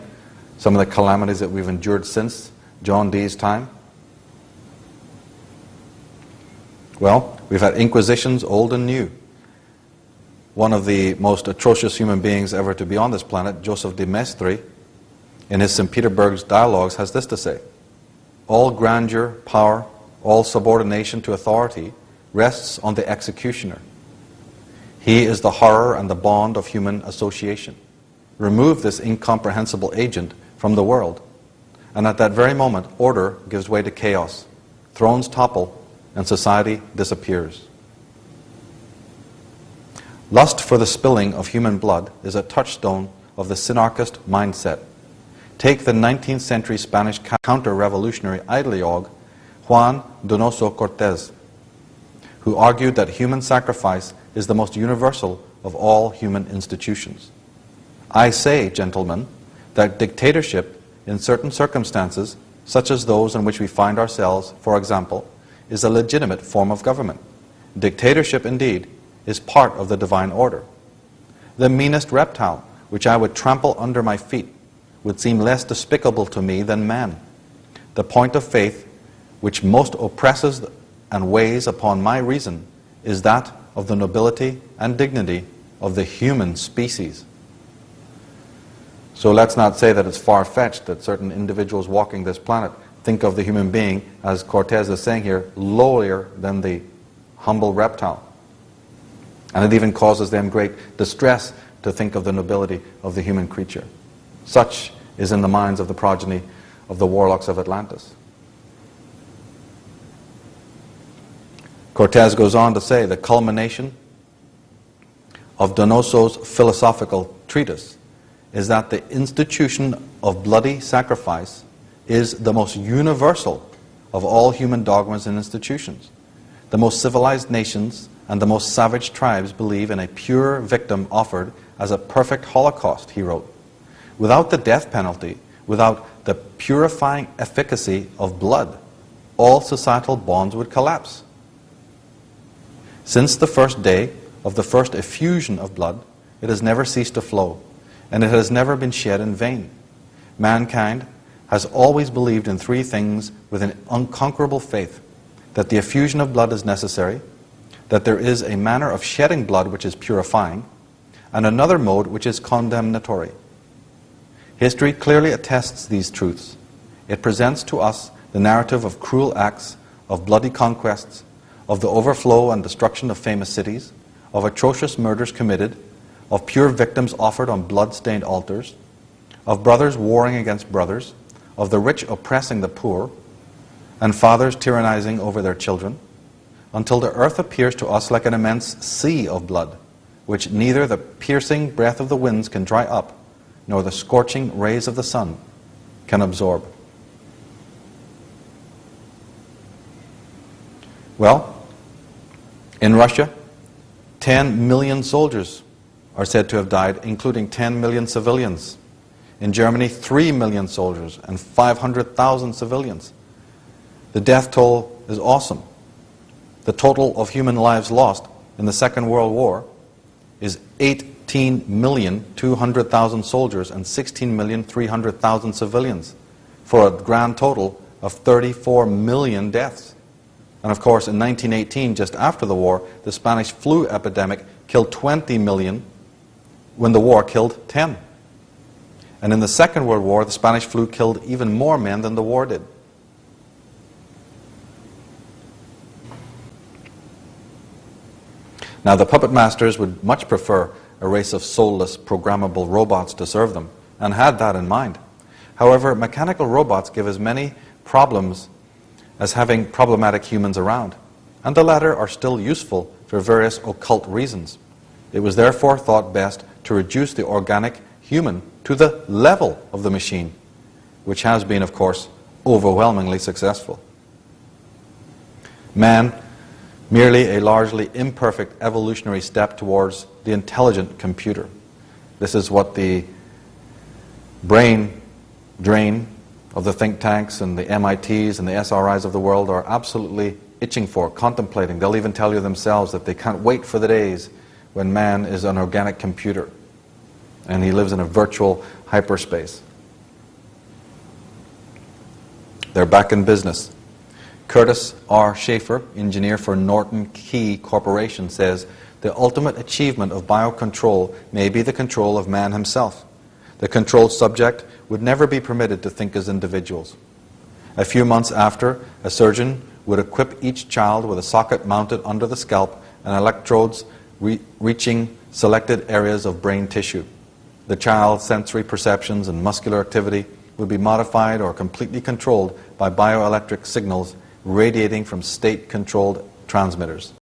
some of the calamities that we've endured since John Dee's time? Well, we've had inquisitions, old and new. One of the most atrocious human beings ever to be on this planet, Joseph de Maistre, in his St. Petersburg's dialogues, has this to say: all grandeur, power, all subordination to authority rests on the executioner. He is the horror and the bond of human association. Remove this incomprehensible agent from the world, and at that very moment, order gives way to chaos, thrones topple, and society disappears. Lust for the spilling of human blood is a touchstone of the synarchist mindset. Take the 19th century Spanish counter-revolutionary ideologue Juan Donoso Cortés, who argued that human sacrifice is the most universal of all human institutions. I say, gentlemen, that dictatorship in certain circumstances, such as those in which we find ourselves, for example, is a legitimate form of government. Dictatorship, indeed, is part of the divine order. The meanest reptile, which I would trample under my feet, would seem less despicable to me than man. The point of faith which most oppresses and weighs upon my reason is that of the nobility and dignity of the human species. So let's not say that it's far-fetched that certain individuals walking this planet think of the human being, as Cortés is saying here, lowlier than the humble reptile. And it even causes them great distress to think of the nobility of the human creature. Such is in the minds of the progeny of the warlocks of Atlantis. Cortés goes on to say the culmination of Donoso's philosophical treatise is that the institution of bloody sacrifice is the most universal of all human dogmas and institutions. The most civilized nations and the most savage tribes believe in a pure victim offered as a perfect holocaust, he wrote. Without the death penalty, without the purifying efficacy of blood, all societal bonds would collapse. Since the first day of the first effusion of blood, it has never ceased to flow, and it has never been shed in vain. Mankind has always believed in three things with an unconquerable faith: that the effusion of blood is necessary, that there is a manner of shedding blood which is purifying, and another mode which is condemnatory. History clearly attests these truths. It presents to us the narrative of cruel acts, of bloody conquests, of the overflow and destruction of famous cities, of atrocious murders committed, of pure victims offered on blood-stained altars, of brothers warring against brothers, of the rich oppressing the poor, and fathers tyrannizing over their children, until the earth appears to us like an immense sea of blood, which neither the piercing breath of the winds can dry up, nor the scorching rays of the sun can absorb. Well, in Russia, 10 million soldiers are said to have died, including 10 million civilians. In Germany, 3 million soldiers and 500,000 civilians. The death toll is awesome. The total of human lives lost in the Second World War is 18,200,000 soldiers and 16,300,000 civilians, for a grand total of 34 million deaths. And of course, in 1918, just after the war, the Spanish flu epidemic killed 20 million when the war killed 10. And in the Second World War, the Spanish flu killed even more men than the war did. Now, the puppet masters would much prefer a race of soulless, programmable robots to serve them, and had that in mind. However, mechanical robots give as many problems as having problematic humans around, and the latter are still useful for various occult reasons. It was therefore thought best to reduce the organic human to the level of the machine, which has been, of course, overwhelmingly successful. Man, merely a largely imperfect evolutionary step towards the intelligent computer. This is what the brain drain of the think tanks and the MITs and the SRIs of the world are absolutely itching for, contemplating. They'll even tell you themselves that they can't wait for the days when man is an organic computer and he lives in a virtual hyperspace. They're back in business. Curtis R. Schaefer, engineer for Norton Key Corporation, says, "The ultimate achievement of biocontrol may be the control of man himself. The controlled subject would never be permitted to think as individuals. A few months after, a surgeon would equip each child with a socket mounted under the scalp and electrodes reaching selected areas of brain tissue. The child's sensory perceptions and muscular activity would be modified or completely controlled by bioelectric signals radiating from state-controlled transmitters."